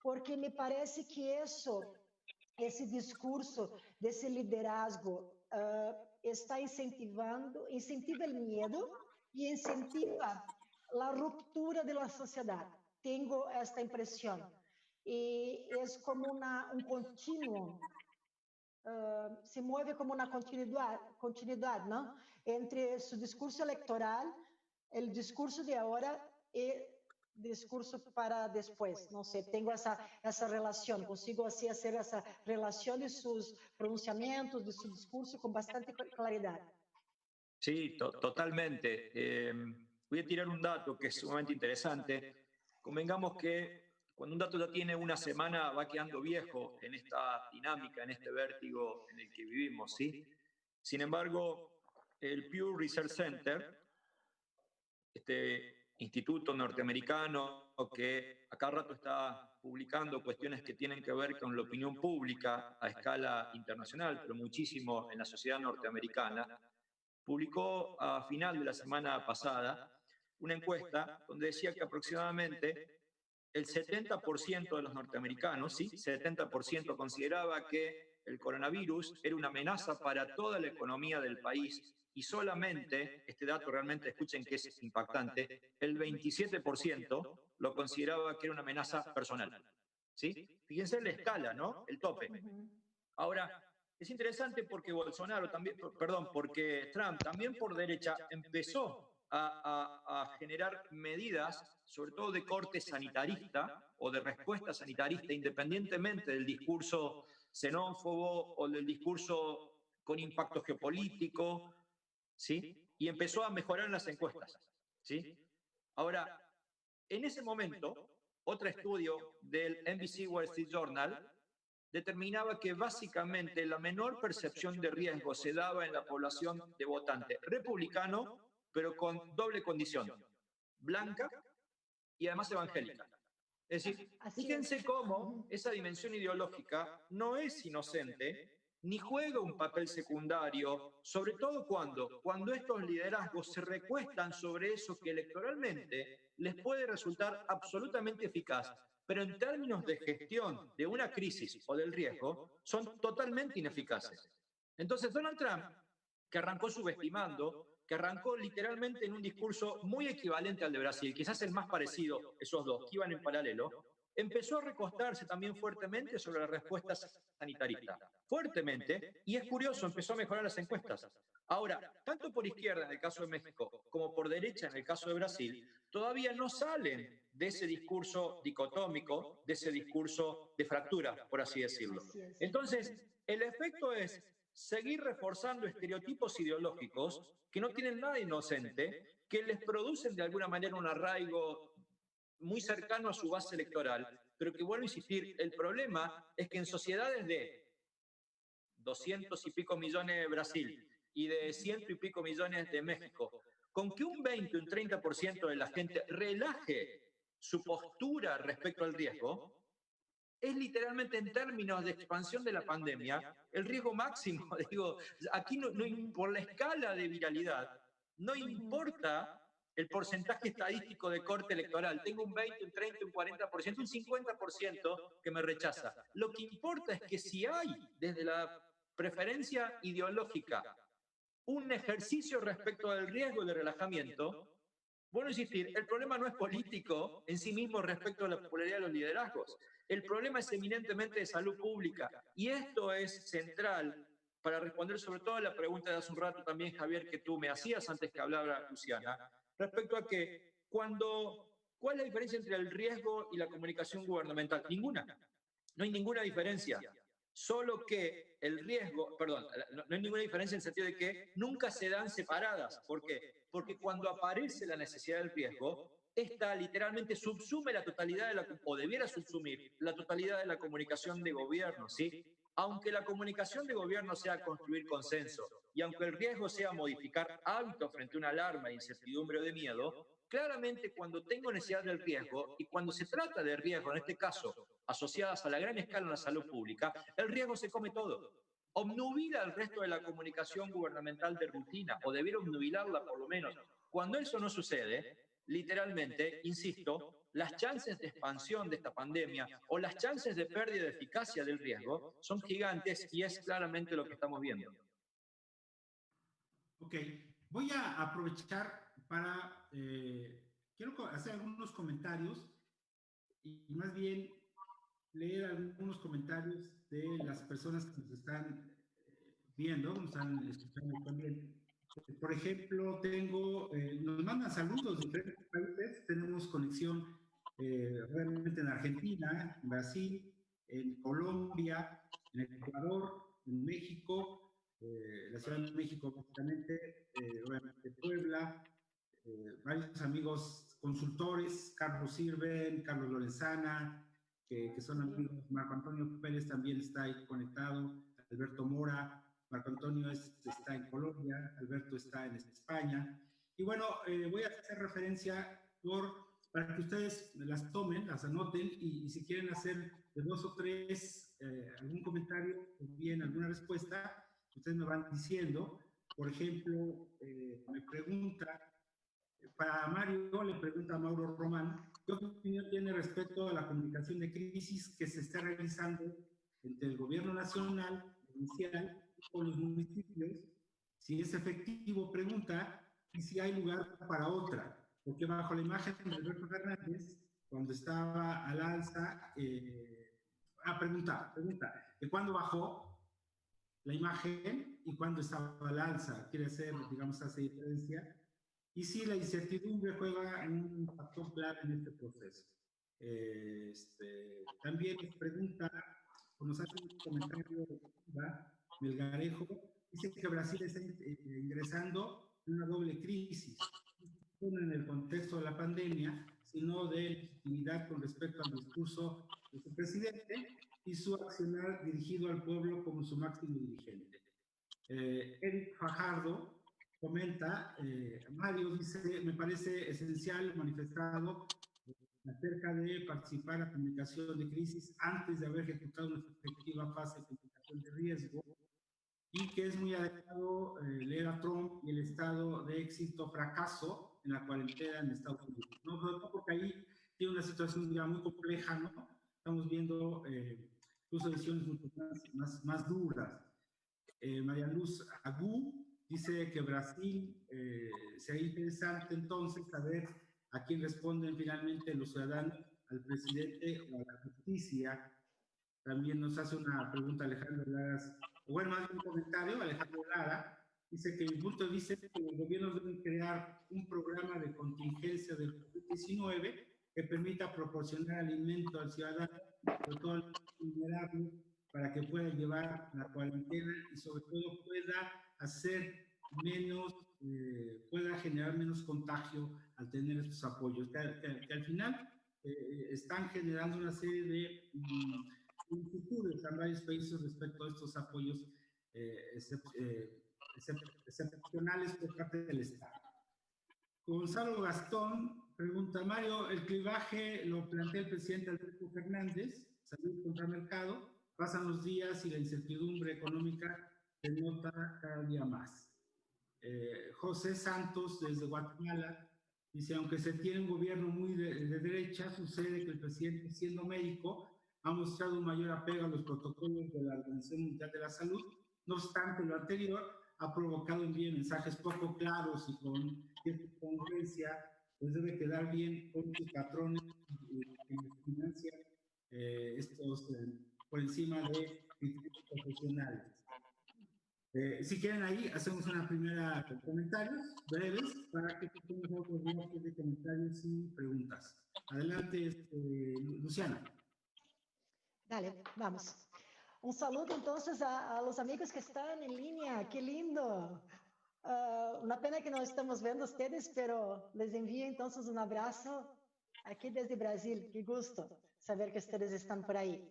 porque me parece que ese discurso de ese liderazgo está incentiva el miedo y incentiva la ruptura de la sociedad. Tengo esta impresión. Y es como un continuo, se mueve como una continuidad, ¿no? Entre su discurso electoral el discurso de ahora y discurso para después. No sé, tengo esa relación, consigo así hacer esa relación de sus pronunciamientos, de su discurso con bastante claridad. Sí, totalmente. Voy a tirar un dato que es sumamente interesante. Convengamos que cuando un dato ya tiene una semana va quedando viejo en esta dinámica, en este vértigo en el que vivimos, ¿sí? Sin embargo, el Pew Research Center, este instituto norteamericano que a cada rato está publicando cuestiones que tienen que ver con la opinión pública a escala internacional, pero muchísimo en la sociedad norteamericana, publicó a final de la semana pasada una encuesta donde decía que aproximadamente el 70% de los norteamericanos, sí, 70% consideraba que el coronavirus era una amenaza para toda la economía del país y solamente, este dato realmente escuchen que es impactante, el 27% lo consideraba que era una amenaza personal. ¿Sí? Fíjense la escala, ¿no? El tope. Ahora, es interesante porque Bolsonaro también, perdón, porque Trump también por derecha empezó a generar medidas, sobre todo de corte sanitarista o de respuesta sanitarista, independientemente del discurso xenófobo o del discurso con impacto geopolítico, ¿sí? Y empezó a mejorar en las encuestas, ¿sí? Ahora, en ese momento, otro estudio del NBC Wall Street Journal determinaba que básicamente la menor percepción de riesgo se daba en la población de votante republicano, pero con doble condición, blanca y además evangélica. Es decir, fíjense cómo esa dimensión ideológica no es inocente ni juega un papel secundario, sobre todo cuando estos liderazgos se recuestan sobre eso que electoralmente les puede resultar absolutamente eficaz, pero en términos de gestión de una crisis o del riesgo, son totalmente ineficaces. Entonces, Donald Trump, que arrancó subestimando, que arrancó literalmente en un discurso muy equivalente al de Brasil, quizás el más parecido, esos dos, que iban en paralelo, empezó a recostarse también fuertemente sobre la respuesta sanitarista. Fuertemente, y es curioso, empezó a mejorar las encuestas. Ahora, tanto por izquierda en el caso de México como por derecha en el caso de Brasil, todavía no salen de ese discurso dicotómico, de ese discurso de fractura, por así decirlo. Entonces, el efecto es seguir reforzando estereotipos ideológicos que no tienen nada inocente, que les producen de alguna manera un arraigo muy cercano a su base electoral, pero que vuelvo a insistir, el problema es que en sociedades de 200 y pico millones de Brasil y de 100 y pico millones de México, con que un 20 o un 30% de la gente relaje su postura respecto al riesgo, es literalmente en términos de expansión de la pandemia el riesgo máximo. Digo, aquí por la escala de viralidad, no importa el porcentaje estadístico de corte electoral. Tengo un 20, un 30, un 40%, un 50% que me rechaza. Lo que importa es que si hay desde la preferencia ideológica un ejercicio respecto al riesgo de relajamiento, bueno, insistir, el problema no es político en sí mismo respecto a la popularidad de los liderazgos. El problema es eminentemente de salud pública. Y esto es central para responder sobre todo a la pregunta de hace un rato también, Javier, que tú me hacías antes que hablara Luciana, respecto a que ¿cuál es la diferencia entre el riesgo y la comunicación gubernamental? Ninguna. No hay ninguna diferencia. Solo que el riesgo, perdón, no hay ninguna diferencia en el sentido de que nunca se dan separadas. ¿Por qué? Porque cuando aparece la necesidad del riesgo, esta literalmente subsume la totalidad o debiera subsumir la totalidad de la comunicación de gobierno, ¿sí? Aunque la comunicación de gobierno sea construir consenso y aunque el riesgo sea modificar hábitos frente a una alarma de incertidumbre o de miedo, claramente cuando tengo necesidad del riesgo y cuando se trata de riesgo, en este caso, asociadas a la gran escala en la salud pública, el riesgo se come todo. Obnubila el resto de la comunicación gubernamental de rutina, o debiera obnubilarla por lo menos. Cuando eso no sucede, literalmente, insisto, las chances de expansión de esta pandemia o las chances de pérdida de eficacia del riesgo son gigantes y es claramente lo que estamos viendo. Ok, voy a aprovechar para, quiero hacer algunos comentarios y más bien leer algunos comentarios de las personas que nos están viendo, nos están escuchando también. Por ejemplo, nos mandan saludos de diferentes países, tenemos conexión realmente en Argentina, en Brasil, en Colombia, en Ecuador, en México, la Ciudad de México, básicamente, obviamente Puebla, varios amigos consultores, Carlos Sirven, Carlos Lorenzana, que son amigos, Marco Antonio Pérez también está ahí conectado, Alberto Mora, Marco Antonio está en Colombia, Alberto está en España. Y bueno, voy a hacer referencia para que ustedes las tomen, las anoten, y si quieren hacer de 2 o 3 algún comentario o bien alguna respuesta, ustedes me van diciendo. Por ejemplo, me pregunta, para Mario, le pregunta a Mauro Román, ¿qué opinión tiene respecto a la comunicación de crisis que se está realizando entre el gobierno nacional, provincial, con los municipios? Si es efectivo, pregunta, y si hay lugar para otra. Porque bajo la imagen de Alberto Fernández, cuando estaba al alza, pregunta, ¿de cuándo bajó la imagen y cuándo estaba al alza? Quiere hacer, digamos, hace diferencia. Y si la incertidumbre juega un factor clave en este proceso. También nos pregunta, o nos hace un comentario Melgarejo, dice que Brasil está ingresando en una doble crisis, no en el contexto de la pandemia, sino de legitimidad con respecto al discurso de su presidente y su accionar dirigido al pueblo como su máximo dirigente. Eric Fajardo comenta, Mario dice, me parece esencial manifestado acerca de participar en la comunicación de crisis antes de haber ejecutado una efectiva fase de comunicación de riesgo, y que es muy adecuado leer a Trump y el estado de éxito fracaso en la cuarentena en Estados Unidos. No, porque ahí tiene una situación ya muy compleja, ¿no? Estamos viendo incluso decisiones mucho más duras. María Luz Agú dice que Brasil sería interesante entonces saber a quién responden finalmente los ciudadanos, al presidente o a la justicia. También nos hace una pregunta Alejandro Lara, o bueno, más un comentario, Alejandro Lara, dice que mi punto de vista es que los gobiernos deben crear un programa de contingencia del COVID-19 que permita proporcionar alimento al ciudadano, sobre todo al vulnerable, para que pueda llevar la cuarentena y sobre todo pueda hacer menos, pueda generar menos contagio al tener estos apoyos, que al final están generando una serie de inquietudes en varios países respecto a estos apoyos excepcionales por parte del Estado. Gonzalo Gastón pregunta, Mario, el clivaje lo plantea el presidente Alberto Fernández, salud contra mercado, pasan los días y la incertidumbre económica se nota cada día más. José Santos, desde Guatemala, dice, aunque se tiene un gobierno muy de derecha, sucede que el presidente, siendo médico, ha mostrado un mayor apego a los protocolos de la Organización Mundial de la Salud. No obstante, lo anterior ha provocado envío de mensajes poco claros y con cierta congruencia, pues debe quedar bien con sus patrones que financian estos por encima de criterios profesionales. Si quieren ahí, hacemos una primera comentarios breves para que tengamos otros bloques de comentarios y preguntas. Adelante, Luciana. Dale, vamos. Un saludo entonces a los amigos que están en línea. ¡Qué lindo! Una pena que no estamos viendo ustedes, pero les envío entonces un abrazo aquí desde Brasil. Qué gusto saber que ustedes están por ahí.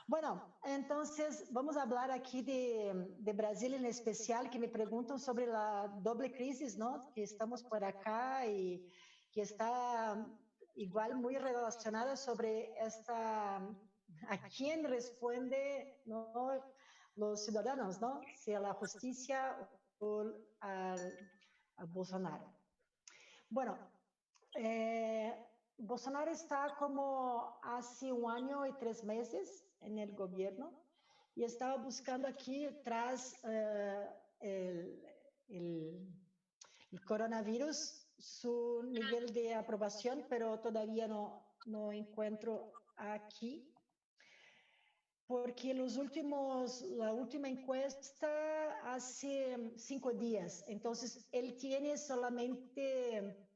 Bueno, entonces vamos a hablar aquí de Brasil en especial, que me preguntan sobre la doble crisis, ¿no? Que estamos por acá y que está igual muy relacionada sobre esta, a quién responde, ¿no? Los ciudadanos, ¿no? Si a la justicia o a Bolsonaro. Bueno, Bolsonaro está como hace 1 año y 3 meses en el gobierno y estaba buscando aquí tras el coronavirus su nivel de aprobación, pero todavía no encuentro aquí. Porque la última encuesta hace 5 días, entonces él tiene solamente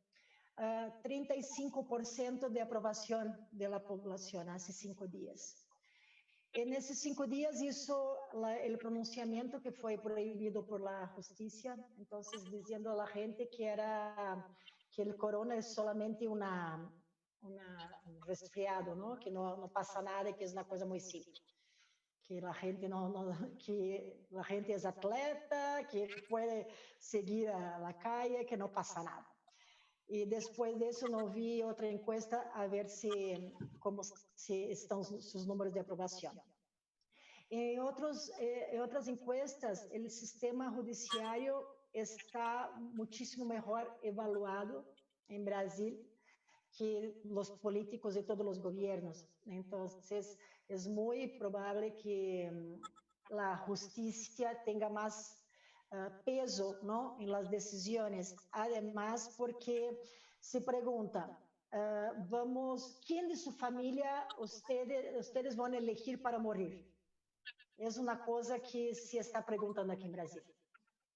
35% de aprobación de la población hace 5 días. En esos 5 días hizo el pronunciamiento que fue prohibido por la justicia, entonces diciendo a la gente que el corona es solamente un resfriado, ¿no? Que no pasa nada, que es una cosa muy simple. Que la gente que la gente es atleta, que puede seguir a la calle, que no pasa nada. Y después de eso no vi otra encuesta a ver cómo están sus números de aprobación. En otras encuestas, el sistema judiciario está muchísimo mejor evaluado en Brasil que los políticos de todos los gobiernos. Entonces, es muy probable que la justicia tenga más peso, ¿no?, en las decisiones. Además, porque se pregunta, ¿quién de su familia ustedes van a elegir para morir? Es una cosa que se está preguntando aquí en Brasil.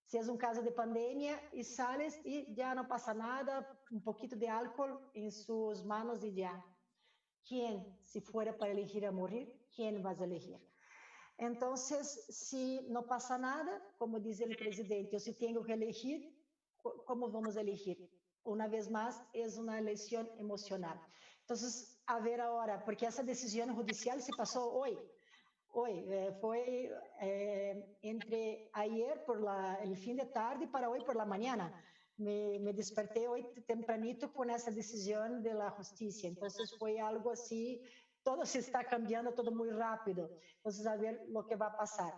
Si es un caso de pandemia y sales y ya no pasa nada, un poquito de alcohol en sus manos y ya. ¿Quién, si fuera para elegir a morir, quién vas a elegir? Entonces, si no pasa nada, como dice el presidente, o si tengo que elegir, ¿cómo vamos a elegir? Una vez más, es una elección emocional. Entonces, a ver ahora, porque esa decisión judicial se pasó hoy. Fue entre ayer por el fin de tarde para hoy por la mañana. Me desperté hoy tempranito con esa decisión de la justicia. Entonces fue algo así, todo se está cambiando, todo muy rápido. Entonces a ver lo que va a pasar.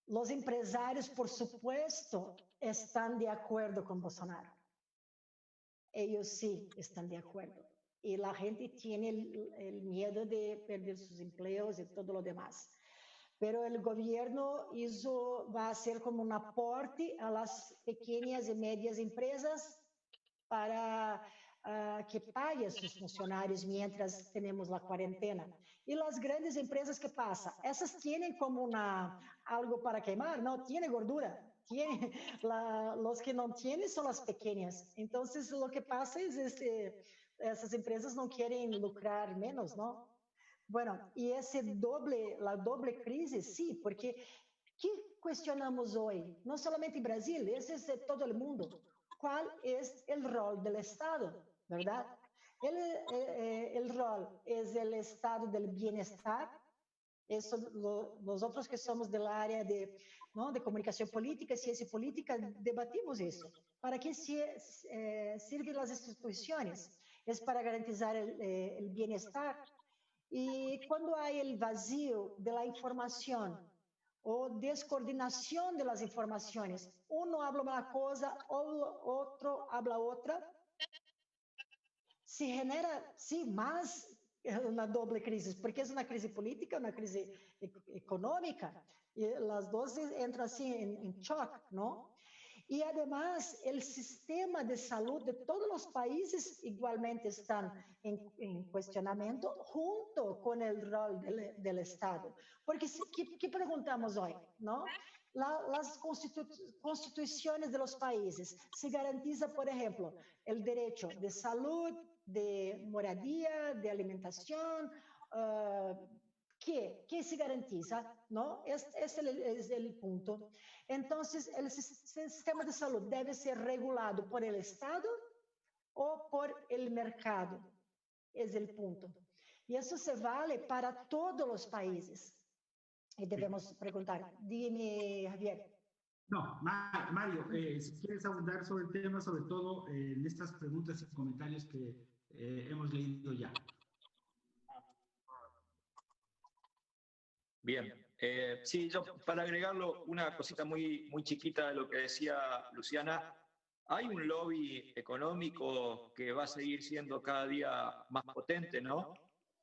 Los empresarios, por supuesto, están de acuerdo con Bolsonaro. Ellos sí están de acuerdo. Y la gente tiene el miedo de perder sus empleos y todo lo demás. Pero el gobierno va a hacer como un aporte a las pequeñas y medias empresas para que paguen a sus funcionarios mientras tenemos la cuarentena. Y las grandes empresas, ¿qué pasa? Esas tienen como algo para quemar, ¿no? Tiene gordura. Los que no tienen son las pequeñas. Entonces, lo que pasa es esas empresas no quieren lucrar menos, ¿no? Bueno, y la doble crisis, sí, porque ¿qué cuestionamos hoy? No solamente en Brasil, ese es de todo el mundo. ¿Cuál es el rol del Estado? ¿Verdad? El rol es el estado del bienestar. Eso, nosotros que somos del área de comunicación política, ciencia política, debatimos eso. ¿Para qué sirven las instituciones? Es para garantizar el bienestar. Y cuando hay el vacío de la información o descoordinación de las informaciones, uno habla una cosa, otro habla otra, se genera, sí, más una doble crisis, porque es una crisis política, una crisis económica, y las dos entran así en shock, ¿no? Y además, el sistema de salud de todos los países igualmente están en cuestionamiento junto con el rol del Estado. Porque, ¿qué preguntamos hoy? ¿No? Las constituciones de los países se garantiza, por ejemplo, el derecho de salud, de moradia, de alimentación, ¿qué se garantiza? ¿No? Ese es el punto. Entonces, el sistema de salud debe ser regulado por el Estado o por el mercado. Es el punto. Y eso se vale para todos los países. Y debemos preguntar. Dime, Javier. No, Mario, si quieres abundar sobre el tema, sobre todo en estas preguntas y comentarios que hemos leído ya. Bien, sí, yo para agregarlo una cosita muy, muy chiquita de lo que decía Luciana, hay un lobby económico que va a seguir siendo cada día más potente, ¿no?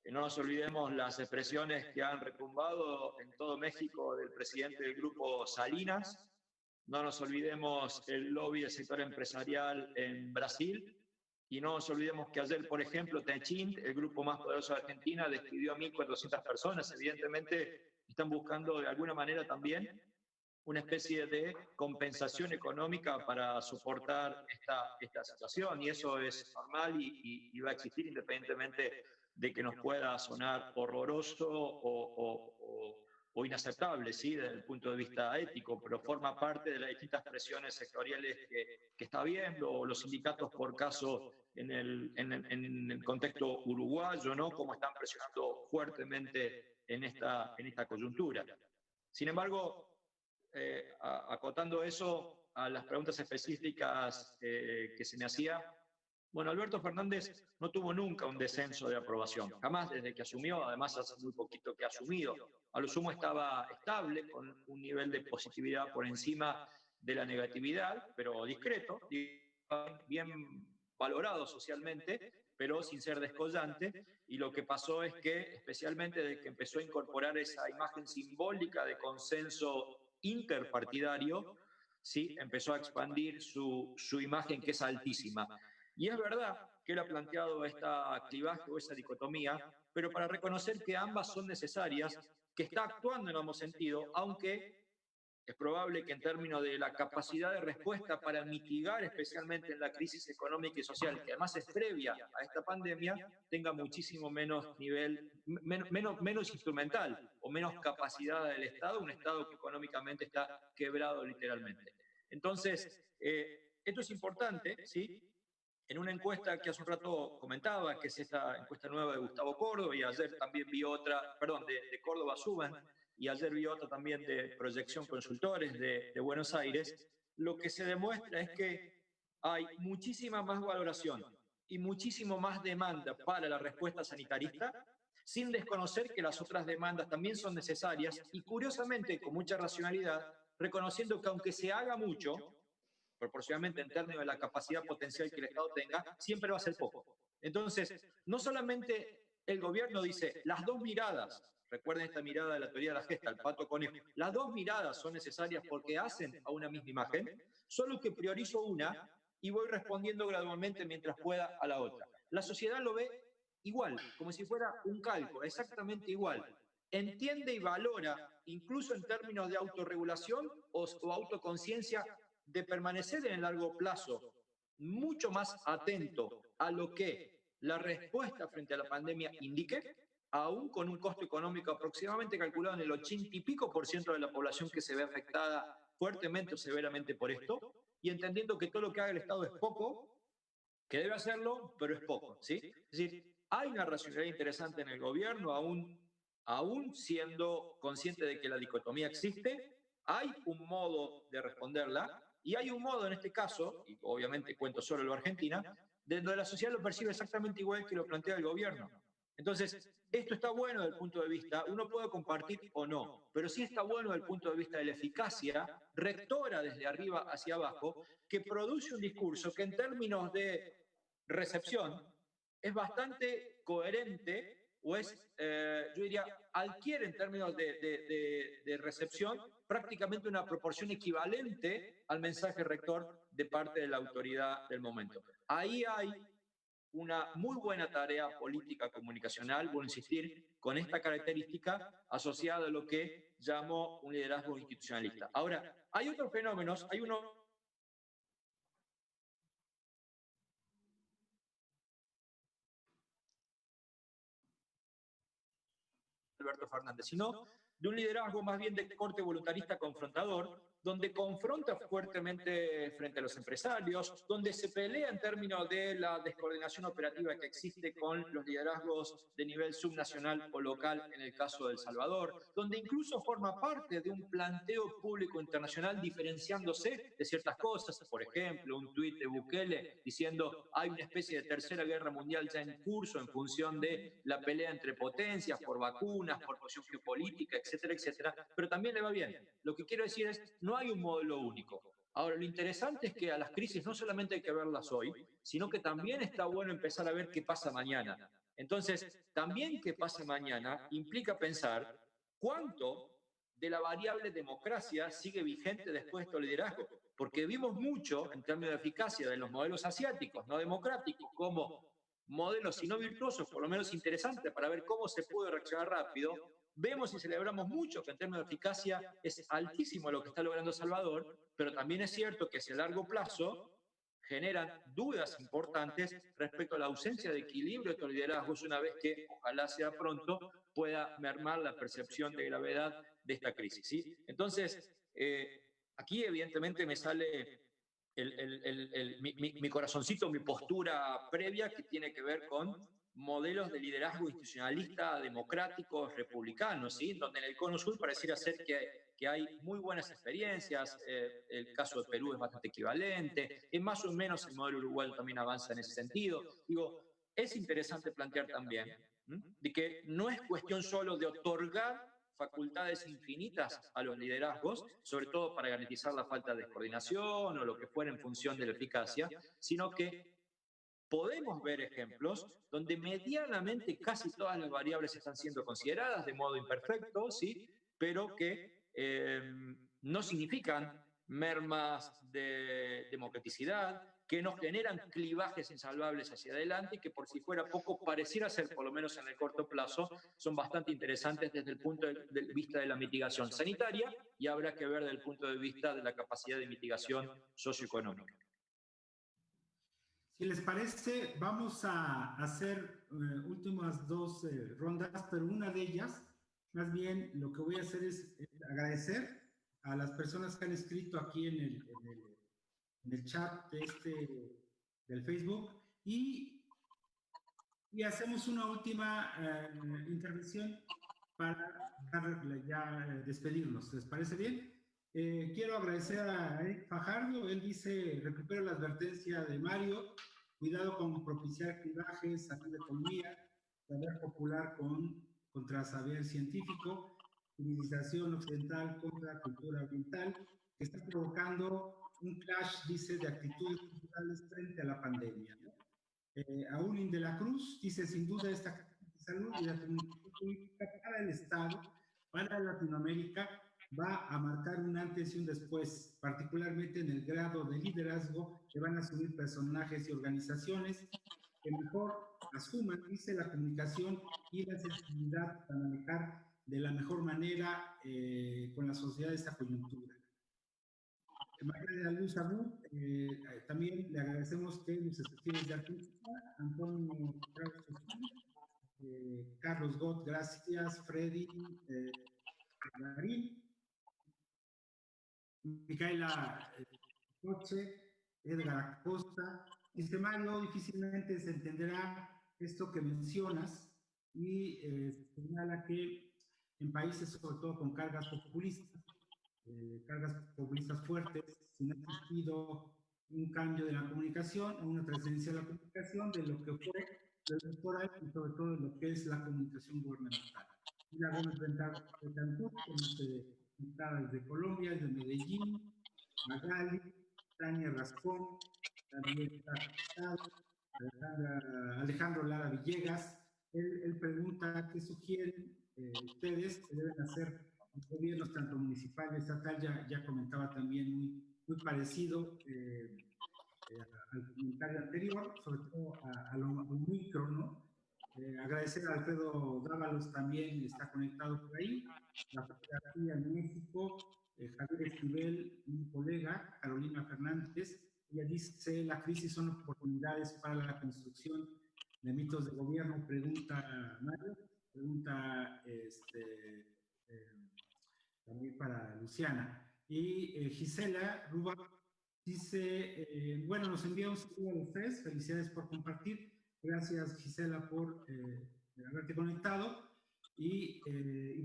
No nos olvidemos las expresiones que han retumbado en todo México del presidente del grupo Salinas, no nos olvidemos el lobby del sector empresarial en Brasil, Y no nos olvidemos que ayer, por ejemplo, Techint, el grupo más poderoso de Argentina, despidió a 1.400 personas. Evidentemente, están buscando de alguna manera también una especie de compensación económica para soportar esta situación. Y eso es normal y va a existir independientemente de que nos pueda sonar horroroso o inaceptable, ¿sí?, desde el punto de vista ético, pero forma parte de las distintas presiones sectoriales que está habiendo, los sindicatos por caso en el contexto uruguayo, ¿no?, cómo están presionando fuertemente en esta coyuntura. Sin embargo, acotando eso a las preguntas específicas que se me hacía, bueno, Alberto Fernández no tuvo nunca un descenso de aprobación, jamás desde que asumió, además hace muy poquito que ha asumido. A lo sumo estaba estable, con un nivel de positividad por encima de la negatividad, pero discreto, bien valorado socialmente, pero sin ser descollante. Y lo que pasó es que, especialmente desde que empezó a incorporar esa imagen simbólica de consenso interpartidario, ¿sí?, empezó a expandir su imagen, que es altísima. Y es verdad que él ha planteado esta clivaje o esa dicotomía, pero para reconocer que ambas son necesarias, que está actuando en ambos sentidos, aunque es probable que en términos de la capacidad de respuesta para mitigar, especialmente en la crisis económica y social, que además es previa a esta pandemia, tenga muchísimo menos nivel, menos instrumental o menos capacidad del Estado, un Estado que económicamente está quebrado literalmente. Entonces, esto es importante, ¿sí? En una encuesta que hace un rato comentaba, que es esta encuesta nueva de Gustavo Córdoba, y ayer también vi otra, perdón, de Córdoba Suban, y ayer vi otra también de Proyección Consultores de Buenos Aires, lo que se demuestra es que hay muchísima más valoración y muchísimo más demanda para la respuesta sanitarista, sin desconocer que las otras demandas también son necesarias y, curiosamente, con mucha racionalidad, reconociendo que aunque se haga mucho, proporcionalmente en términos de la capacidad potencial que el Estado tenga, siempre va a ser poco. Entonces, no solamente el gobierno dice, las dos miradas, recuerden esta mirada de la teoría de la gesta, el pato conejo, las dos miradas son necesarias porque hacen a una misma imagen, solo que priorizo una y voy respondiendo gradualmente mientras pueda a la otra. La sociedad lo ve igual, como si fuera un calco, exactamente igual. Entiende y valora, incluso en términos de autorregulación o autoconciencia, de permanecer en el largo plazo mucho más atento a lo que la respuesta frente a la pandemia indique, aún con un costo económico aproximadamente calculado en el 80 y pico % de la población que se ve afectada fuertemente o severamente por esto, y entendiendo que todo lo que haga el Estado es poco, que debe hacerlo, pero es poco, ¿sí? Es decir, hay una racionalidad interesante en el gobierno, aún siendo consciente de que la dicotomía existe, hay un modo de responderla, y hay un modo en este caso, y obviamente cuento solo lo Argentina, donde la sociedad lo percibe exactamente igual que lo plantea el gobierno. Entonces, esto está bueno desde el punto de vista, uno puede compartir o no, pero sí está bueno desde el punto de vista de la eficacia rectora desde arriba hacia abajo, que produce un discurso que en términos de recepción es bastante coherente, o es, yo diría, adquiere en términos de recepción prácticamente una proporción equivalente al mensaje rector de parte de la autoridad del momento. Ahí hay una muy buena tarea política comunicacional, voy a insistir, con esta característica asociada a lo que llamo un liderazgo institucionalista. Ahora, hay otros fenómenos, hay uno Alberto Fernández, sino de un liderazgo más bien de corte voluntarista confrontador, donde confronta fuertemente frente a los empresarios, donde se pelea en términos de la descoordinación operativa que existe con los liderazgos de nivel subnacional o local en el caso de El Salvador, donde incluso forma parte de un planteo público internacional diferenciándose de ciertas cosas, por ejemplo, un tuit de Bukele diciendo hay una especie de tercera guerra mundial ya en curso en función de la pelea entre potencias por vacunas, por posición geopolítica, etcétera, etcétera, pero también le va bien. Lo que quiero decir es, no hay un modelo único. Ahora, lo interesante es que a las crisis no solamente hay que verlas hoy, sino que también está bueno empezar a ver qué pasa mañana. Entonces, también qué pasa mañana implica pensar cuánto de la variable democracia sigue vigente después de este liderazgo, porque vimos mucho en términos de eficacia de los modelos asiáticos, no democráticos, como modelos, si no virtuosos, por lo menos interesantes para ver cómo se puede reaccionar rápido. Vemos y celebramos mucho que en términos de eficacia es altísimo lo que está logrando Salvador, pero también es cierto que hacia largo plazo generan dudas importantes respecto a la ausencia de equilibrio de estos liderazgos, una vez que, ojalá sea pronto, pueda mermar la percepción de gravedad de esta crisis, ¿sí? Entonces, aquí evidentemente me sale mi corazoncito, mi postura previa, que tiene que ver con modelos de liderazgo institucionalista, democráticos, republicanos, ¿sí? Donde en el Cono Sur pareciera ser que hay muy buenas experiencias, el caso de Perú es bastante equivalente, y más o menos el modelo uruguayo también avanza en ese sentido. Digo, es interesante plantear también de que no es cuestión solo de otorgar facultades infinitas a los liderazgos, sobre todo para garantizar la falta de coordinación o lo que fuera en función de la eficacia, sino que podemos ver ejemplos donde medianamente casi todas las variables están siendo consideradas de modo imperfecto, ¿sí? Pero que no significan mermas de democraticidad, que no generan clivajes insalvables hacia adelante y que por si fuera poco pareciera ser, por lo menos en el corto plazo, son bastante interesantes desde el punto de vista de la mitigación sanitaria y habrá que ver desde el punto de vista de la capacidad de mitigación socioeconómica. Si les parece, vamos a hacer últimas dos rondas, pero una de ellas, más bien lo que voy a hacer es agradecer a las personas que han escrito aquí en el chat del Facebook y hacemos una última intervención para ya despedirnos. ¿Les parece bien? Quiero agradecer a Eric Fajardo. Él dice: recupero la advertencia de Mario, cuidado con propiciar clivajes, saber economía, saber popular contra saber científico, civilización occidental contra cultura oriental, que está provocando un clash, dice, de actitudes culturales frente a la pandemia, ¿no? Aulin de la Cruz dice: sin duda esta crisis de salud y la comunicación política para el Estado, para Latinoamérica, va a marcar un antes y un después, particularmente en el grado de liderazgo que van a asumir personajes y organizaciones que mejor asuman, dice, la comunicación y la sensibilidad para manejar de la mejor manera con la sociedad esta coyuntura. María de la Luz Abud, también le agradecemos que nos escribes de artista, Antonio Carlos Gott, gracias, Freddy, Marín, Micaela Coche, Edgar Acosta. Dice: Mario, difícilmente se entenderá esto que mencionas, y señala que en países, sobre todo con cargas populistas fuertes, sin ha existido un cambio de la comunicación, una trascendencia de la comunicación, de lo que fue lo electoral y sobre todo de lo que es la comunicación gubernamental. Y la Gómez de Cancún, desde Colombia, desde Medellín, Magali, Tania Rascón, también está Alejandro Lara Villegas. Él pregunta: ¿qué sugieren ustedes que deben hacer los gobiernos, tanto municipal y estatal? Ya comentaba también muy parecido al comentario anterior, sobre todo a lo micro, ¿no? Agradecer a Alfredo Dávalos, también está conectado por ahí, la fotografía en México, Javier Esquivel, mi colega, Carolina Fernández. Ella dice: la crisis son oportunidades para la construcción de mitos de gobierno. Pregunta Mario, pregunta también para Luciana. Y Gisela Ruba dice: bueno, nos envía un saludo a los tres, felicidades por compartir. Gracias, Gisela, por haberte conectado. Y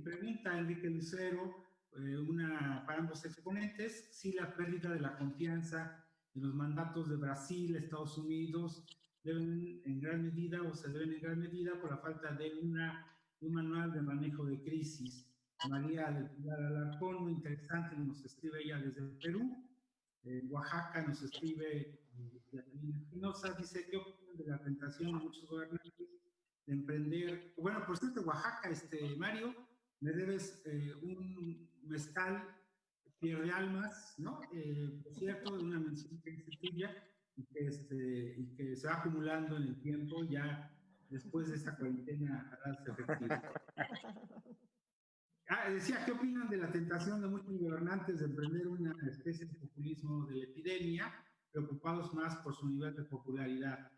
pregunta Enrique Lucero, para ambos exponentes, si la pérdida de la confianza en los mandatos de Brasil, Estados Unidos, deben en gran medida, o se deben en gran medida, por la falta de un manual de manejo de crisis. María del Pilar Alarcón, muy interesante, nos escribe ella desde Perú. Oaxaca nos escribe Yasmina Espinosa, dice: ¿qué opinan de la tentación de muchos gobernantes de emprender? Bueno, por cierto, Oaxaca, Mario, me debes mezcal pierde almas, ¿no? Por cierto, de una mención que hice tuya y que se va acumulando en el tiempo, ya después de esta cuarentena hará efectivo. Decía, ¿qué opinan de la tentación de muchos gobernantes de emprender una especie de populismo de la epidemia, preocupados más por su nivel de popularidad?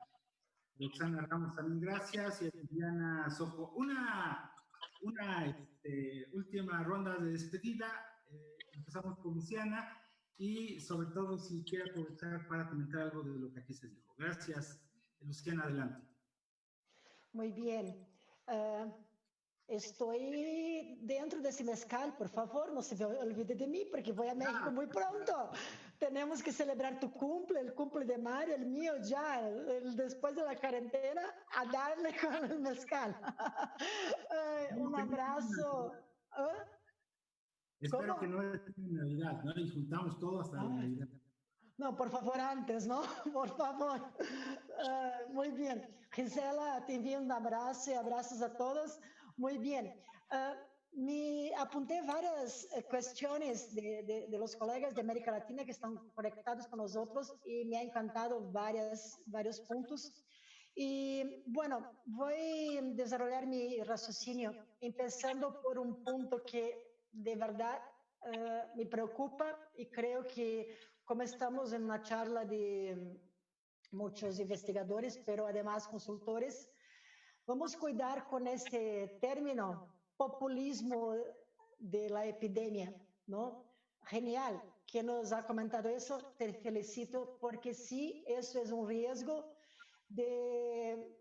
Roxana Ramos también, gracias. Y Diana Sojo, una última ronda de despedida. Empezamos con Luciana y sobre todo si quiere aprovechar para comentar algo de lo que aquí se dijo. Gracias, Luciana, adelante. Muy bien. Estoy dentro de ese mezcal, por favor, no se olvide de mí porque voy a México muy pronto. Tenemos que celebrar tu cumple, el cumple de Mario, el mío ya, después de la cuarentena, a darle con el mezcal. Un abrazo. Espero que no es Navidad, ¿no? Y juntamos todo hasta la Navidad. No, por favor, antes, ¿no? Por favor. Muy bien. Gisela, te envío un abrazo y abrazos a todos. Muy bien. Me apunté varias cuestiones de los colegas de América Latina que están conectados con nosotros y me ha encantado varios puntos. Y bueno, voy a desarrollar mi raciocinio empezando por un punto que de verdad me preocupa y creo que como estamos en una charla de muchos investigadores, pero además consultores, vamos a cuidar con este término populismo de la epidemia, ¿no? Genial que nos ha comentado eso, te felicito porque sí, eso es un riesgo de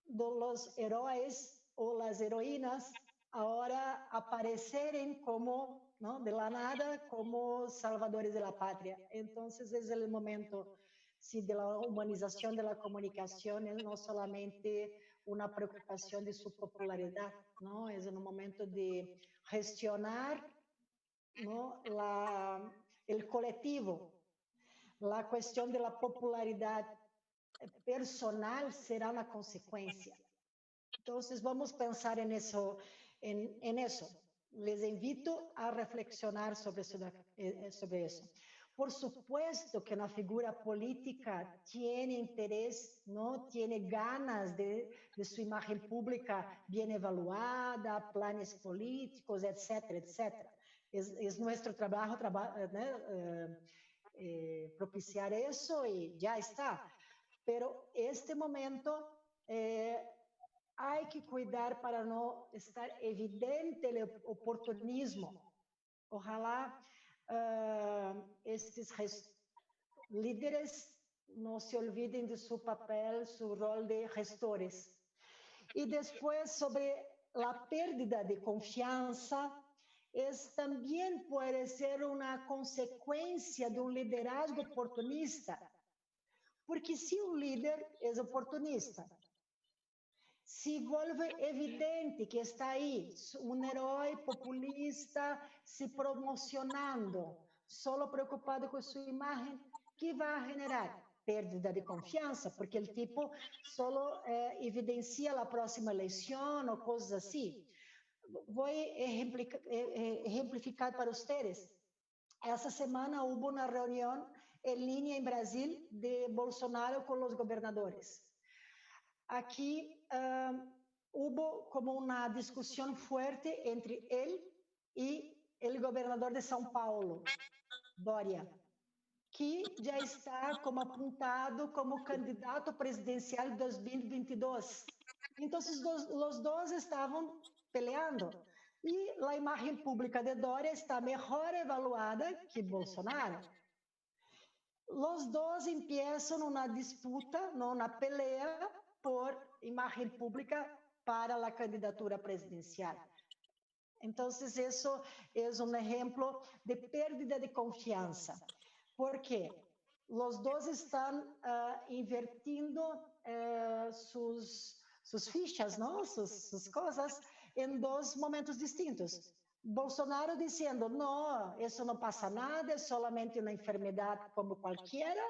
los héroes o las heroínas ahora aparecerem como, ¿no? De la nada, como salvadores de la patria. Entonces es el momento, sí, de la humanización de la comunicación, no solamente una preocupación de su popularidad, ¿no? Es un momento de gestionar, ¿no? el colectivo. La cuestión de la popularidad personal será una consecuencia. Entonces, vamos a pensar en eso, en eso. Les invito a reflexionar sobre eso. Por supuesto que una figura política tiene interés, ¿no? Tiene ganas de su imagen pública bien evaluada, planes políticos, etcétera, etcétera. Es nuestro trabajo, ¿no? Propiciar eso y ya está. Pero este momento hay que cuidar para no estar evidente el oportunismo. Ojalá estes líderes no se olviden de su papel, su rol de gestores. Y después sobre la pérdida de confianza, también puede ser una consecuencia de un liderazgo oportunista. Porque se um líder é oportunista, se vuelve evidente que está aí um herói populista se promocionando, solo preocupado com sua imagem, que vai generar pérdida de confiança, porque o tipo solo evidencia a próxima eleição ou coisas assim. Vou exemplificar para vocês. Essa semana houve uma reunião en línea en Brasil de Bolsonaro con los gobernadores. Aquí hubo como una discusión fuerte entre él y el gobernador de São Paulo, Dória, que ya está como apuntado como candidato presidencial 2022. Entonces los dos estaban peleando. Y la imagen pública de Dória está mejor evaluada que Bolsonaro. Los dos empiezan una disputa, ¿no? Una pelea por imagen pública para la candidatura presidencial. Entonces, eso es un ejemplo de pérdida de confianza. ¿Por qué? Los dos están invirtiendo sus fichas, ¿no? Sus cosas en dos momentos distintos. Bolsonaro diciendo, no, eso no pasa nada, es solamente una enfermedad como cualquiera.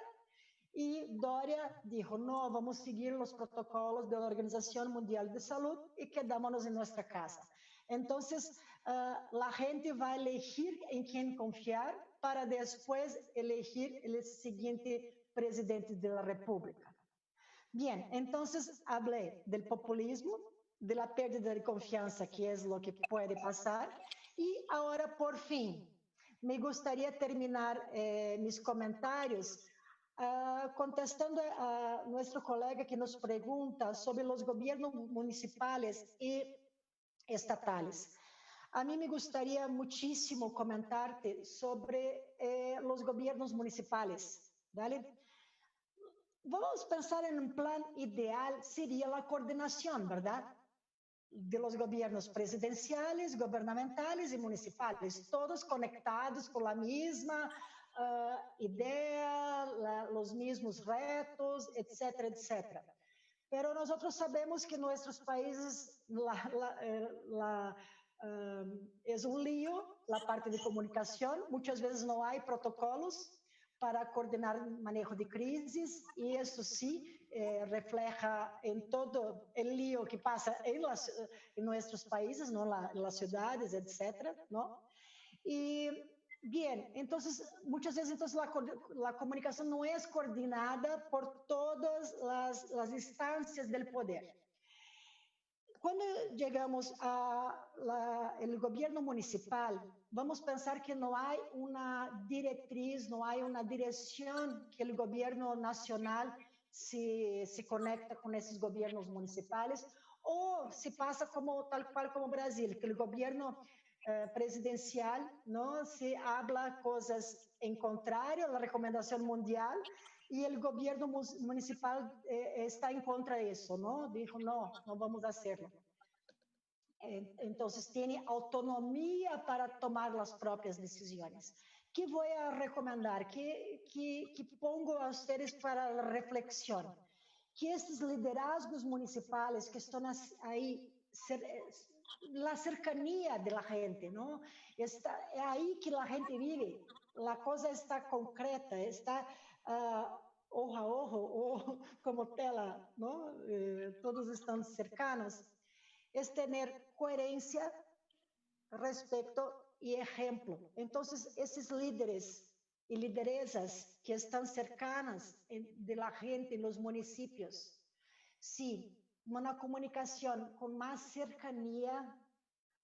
Y Dória dijo, no, vamos a seguir los protocolos de la Organización Mundial de Salud y quedámonos en nuestra casa. Entonces, la gente va a elegir en quién confiar para después elegir el siguiente presidente de la República. Bien, entonces hablé del populismo, de la pérdida de confianza, que es lo que puede pasar, y ahora por fin me gustaría terminar mis comentarios contestando a nuestro colega que nos pregunta sobre los gobiernos municipales y estatales. A mí me gustaría muchísimo comentarte sobre los gobiernos municipales, ¿vale? Vamos a pensar en un plan ideal, sería la coordinación, ¿verdad? De los gobiernos presidenciales, gubernamentales y municipales, todos conectados con la misma idea, los mismos retos, etcétera, etcétera. Pero nosotros sabemos que en nuestros países es un lío la parte de comunicación, muchas veces no hay protocolos para coordinar el manejo de crisis y esto sí refleja en todo el lío que pasa en nuestros países, ¿no? Las ciudades, etcétera, ¿no? Y bien, entonces muchas veces entonces, la comunicación no es coordinada por todas las instancias del poder. Cuando llegamos al gobierno municipal, vamos a pensar que no hay una directriz, no hay una dirección que el gobierno nacional se conecta con esos gobiernos municipales, o se pasa como tal cual como Brasil, que el gobierno presidencial no se habla cosas en contrario a la recomendación mundial y el gobierno municipal está en contra de eso, ¿no? Dijo, no vamos a hacerlo. Entonces tiene autonomía para tomar las propias decisiones. ¿Qué voy a recomendar? ¿Qué pongo a ustedes para la reflexión? Que estos liderazgos municipales que están ahí, la cercanía de la gente, ¿no? Es ahí que la gente vive. La cosa está concreta, está ojo a ojo, o como tela, ¿no? Todos están cercanos. Es tener coherencia, respeto y ejemplo. Entonces, esos líderes y lideresas que están cercanas de la gente en los municipios, sí, una comunicación con más cercanía,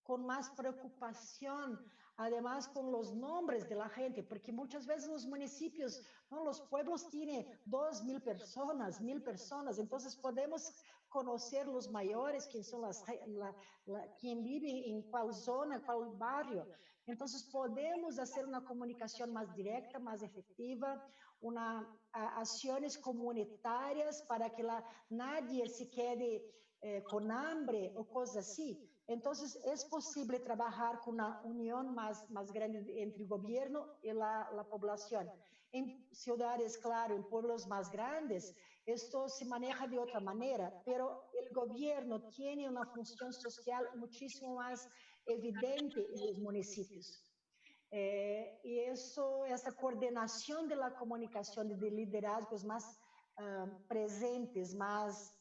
con más preocupación, además con los nombres de la gente, porque muchas veces los municipios, ¿no? Los pueblos tienen 2.000 personas, 1.000 personas, entonces podemos conocer los mayores, quién son quién vive en cuál zona, cuál barrio. Entonces podemos hacer una comunicación más directa, más efectiva, acciones comunitarias para que nadie se quede con hambre o cosas así. Entonces, es posible trabajar con una unión más grande entre el gobierno y la población. En ciudades, claro, en pueblos más grandes, esto se maneja de otra manera, pero el gobierno tiene una función social muchísimo más evidente en los municipios. Y esa coordinación de la comunicación, de liderazgos más presentes, más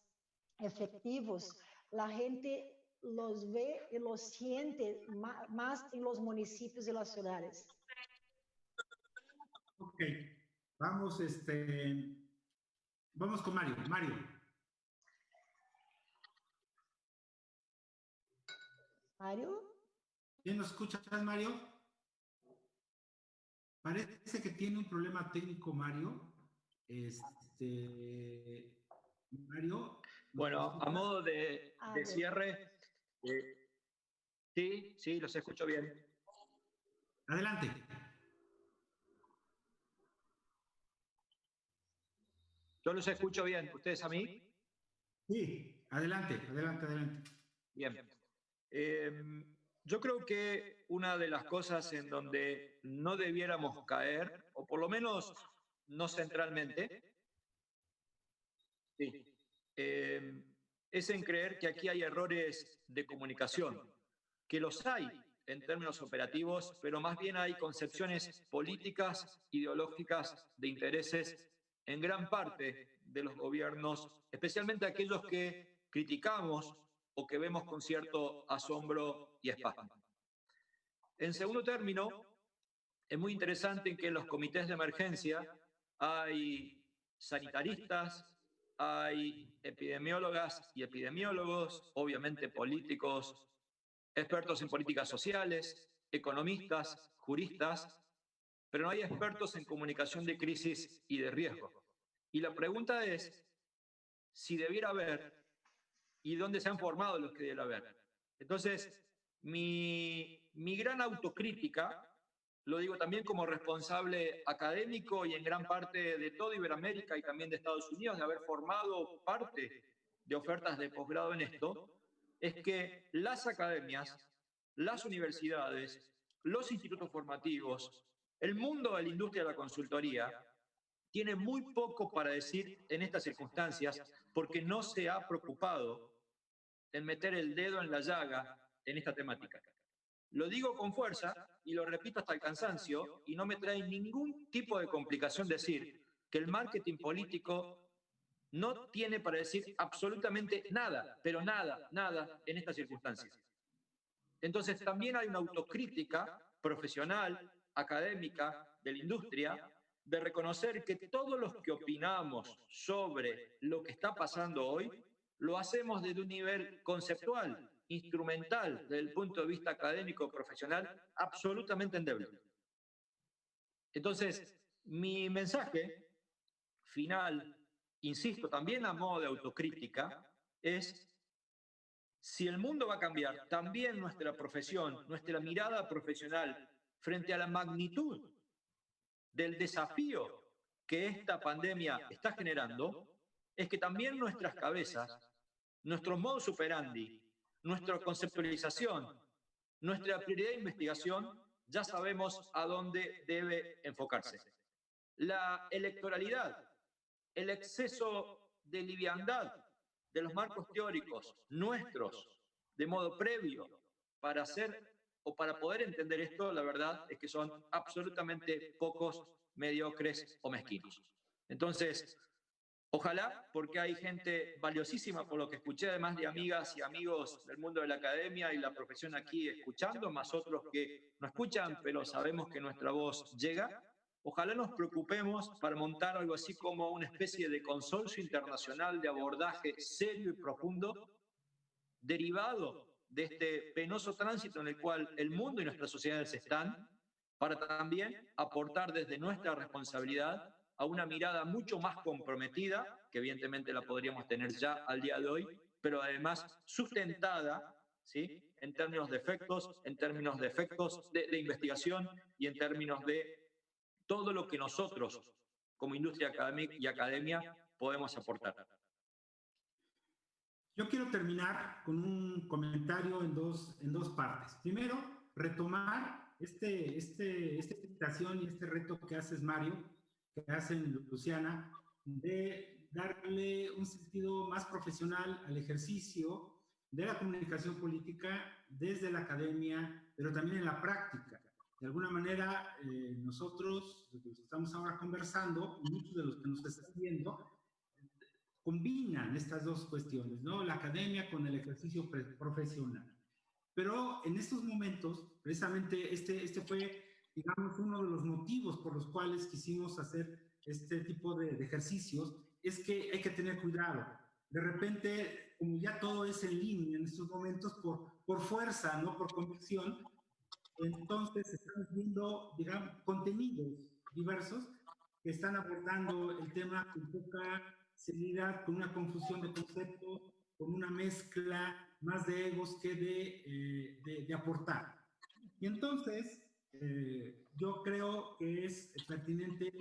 efectivos, la gente los ve y los siente más en los municipios y las ciudades. Ok, vamos, vamos con Mario. Mario. ¿Quién nos escucha, Mario? Parece que tiene un problema técnico, Mario. Mario. Bueno, a modo de cierre, sí, los escucho bien. Adelante. Yo los escucho bien. ¿Ustedes a mí? Sí, adelante. Bien. Yo creo que una de las cosas en donde no debiéramos caer, o por lo menos no centralmente, es en creer que aquí hay errores de comunicación, que los hay en términos operativos, pero más bien hay concepciones políticas, ideológicas, de intereses en gran parte de los gobiernos, especialmente aquellos que criticamos o que vemos con cierto asombro y espanto. En segundo término, es muy interesante que en los comités de emergencia hay sanitaristas, hay epidemiólogas y epidemiólogos, obviamente políticos, expertos en políticas sociales, economistas, juristas, pero no hay expertos en comunicación de crisis y de riesgo. Y la pregunta es si debiera haber y dónde se han formado los que debiera haber. Entonces, mi gran autocrítica, lo digo también como responsable académico y en gran parte de toda Iberoamérica y también de Estados Unidos, de haber formado parte de ofertas de posgrado en esto, es que las academias, las universidades, los institutos formativos, el mundo de la industria de la consultoría, tiene muy poco para decir en estas circunstancias porque no se ha preocupado en meter el dedo en la llaga en esta temática. Lo digo con fuerza y lo repito hasta el cansancio y no me trae ningún tipo de complicación decir que el marketing político no tiene para decir absolutamente nada, pero nada, nada en estas circunstancias. Entonces también hay una autocrítica profesional, académica, de la industria, de reconocer que todos los que opinamos sobre lo que está pasando hoy, lo hacemos desde un nivel conceptual, instrumental, desde el punto de vista académico, profesional, absolutamente endeble. Entonces, mi mensaje final, insisto, también a modo de autocrítica, es: si el mundo va a cambiar, también nuestra profesión, nuestra mirada profesional frente a la magnitud del desafío que esta pandemia está generando, es que también nuestras cabezas, nuestro modus operandi, nuestra conceptualización, nuestra prioridad de investigación, ya sabemos a dónde debe enfocarse. La electoralidad, el exceso de liviandad de los marcos teóricos nuestros, de modo previo, para hacer o para poder entender esto, la verdad es que son absolutamente pocos, mediocres o mezquinos. Entonces, ojalá, porque hay gente valiosísima, por lo que escuché, además de amigas y amigos del mundo de la academia y la profesión aquí escuchando, más otros que no escuchan, pero sabemos que nuestra voz llega. Ojalá nos preocupemos para montar algo así como una especie de consorcio internacional de abordaje serio y profundo, derivado de este penoso tránsito en el cual el mundo y nuestras sociedades están, para también aportar desde nuestra responsabilidad a una mirada mucho más comprometida, que evidentemente la podríamos tener ya al día de hoy, pero además sustentada, ¿sí?, en términos de efectos, de investigación y en términos de todo lo que nosotros, como industria académica y academia, podemos aportar. Yo quiero terminar con un comentario en dos partes. Primero, retomar esta invitación y este reto que haces, Mario, que hacen Luciana, de darle un sentido más profesional al ejercicio de la comunicación política desde la academia, pero también en la práctica. De alguna manera, nosotros, los que estamos ahora conversando, muchos de los que nos están viendo, combinan estas dos cuestiones, ¿no? La academia con el ejercicio profesional. Pero en estos momentos, precisamente este fue, digamos, uno de los motivos por los cuales quisimos hacer este tipo de ejercicios, es que hay que tener cuidado. De repente, como ya todo es en línea en estos momentos, por fuerza, no por convicción, entonces estamos viendo, digamos, contenidos diversos que están abordando el tema con poca seriedad, con una confusión de conceptos, con una mezcla más de egos que de aportar. Y entonces, yo creo que es pertinente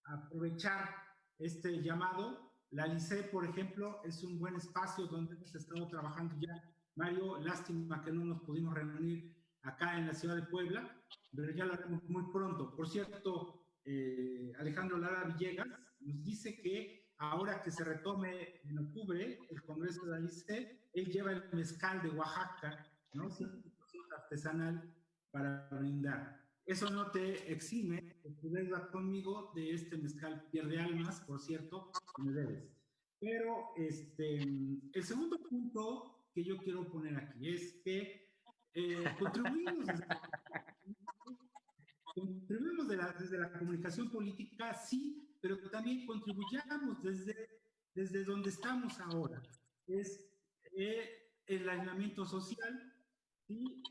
aprovechar este llamado. La LICE, por ejemplo, es un buen espacio donde hemos estado trabajando ya. Mario, lástima que no nos pudimos reunir acá en la ciudad de Puebla, pero ya lo haremos muy pronto. Por cierto, Alejandro Lara Villegas nos dice que ahora que se retome en octubre el Congreso de la LICE, él lleva el mezcal de Oaxaca, ¿no? 100% artesanal para brindar. Eso no te exime de poder dar conmigo de este mezcal Pierde Almas, por cierto, que me debes. Pero el segundo punto que yo quiero poner aquí es que contribuimos contribuimos desde la comunicación política, sí, pero también contribuyamos desde donde estamos ahora. Es el aislamiento social y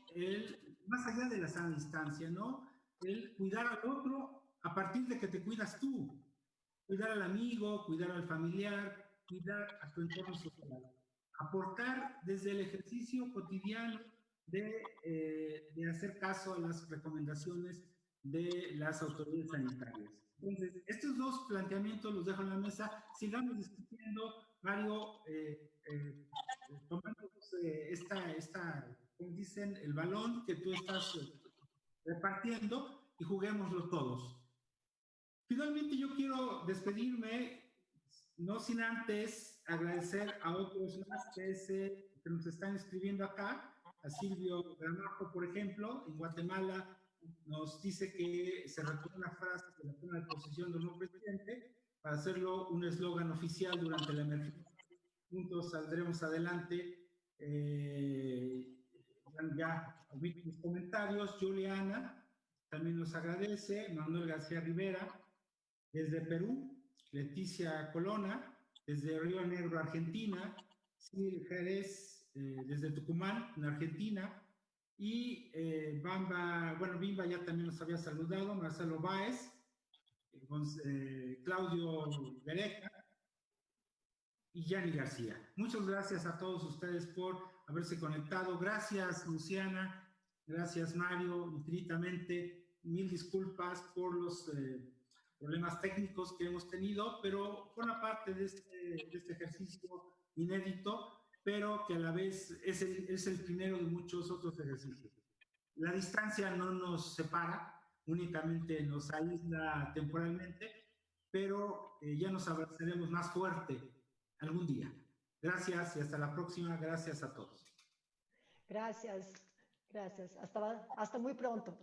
más allá de la sana distancia, ¿no? El cuidar al otro a partir de que te cuidas tú. Cuidar al amigo, cuidar al familiar, cuidar a tu entorno social. Aportar desde el ejercicio cotidiano de hacer caso a las recomendaciones de las autoridades sanitarias. Entonces, estos dos planteamientos los dejo en la mesa. Sigamos discutiendo, Mario, tomando como dicen, el balón que tú estás repartiendo y juguémoslo todos. Finalmente, yo quiero despedirme, no sin antes agradecer a otros más que nos están escribiendo acá, a Silvio Gramajo, por ejemplo, en Guatemala, nos dice que se recuerda una frase de la toma de posesión del nuevo presidente para hacerlo un eslogan oficial durante la emergencia. Juntos saldremos adelante. Ya omití mis comentarios. Juliana también nos agradece. Manuel García Rivera, desde Perú. Leticia Colona, desde Río Negro, Argentina. Sil Jerez, desde Tucumán, en Argentina. Y Bimba ya también nos había saludado. Marcelo Báez, Claudio Gareca y Yanni García. Muchas gracias a todos ustedes por haberse conectado. Gracias, Luciana. Gracias, Mario, infinitamente. Mil disculpas por los problemas técnicos que hemos tenido, pero forma parte de este ejercicio inédito, pero que a la vez es el primero de muchos otros ejercicios. La distancia no nos separa, únicamente nos aísla temporalmente, pero ya nos abrazaremos más fuerte algún día. Gracias y hasta la próxima. Gracias a todos. Gracias. Hasta muy pronto.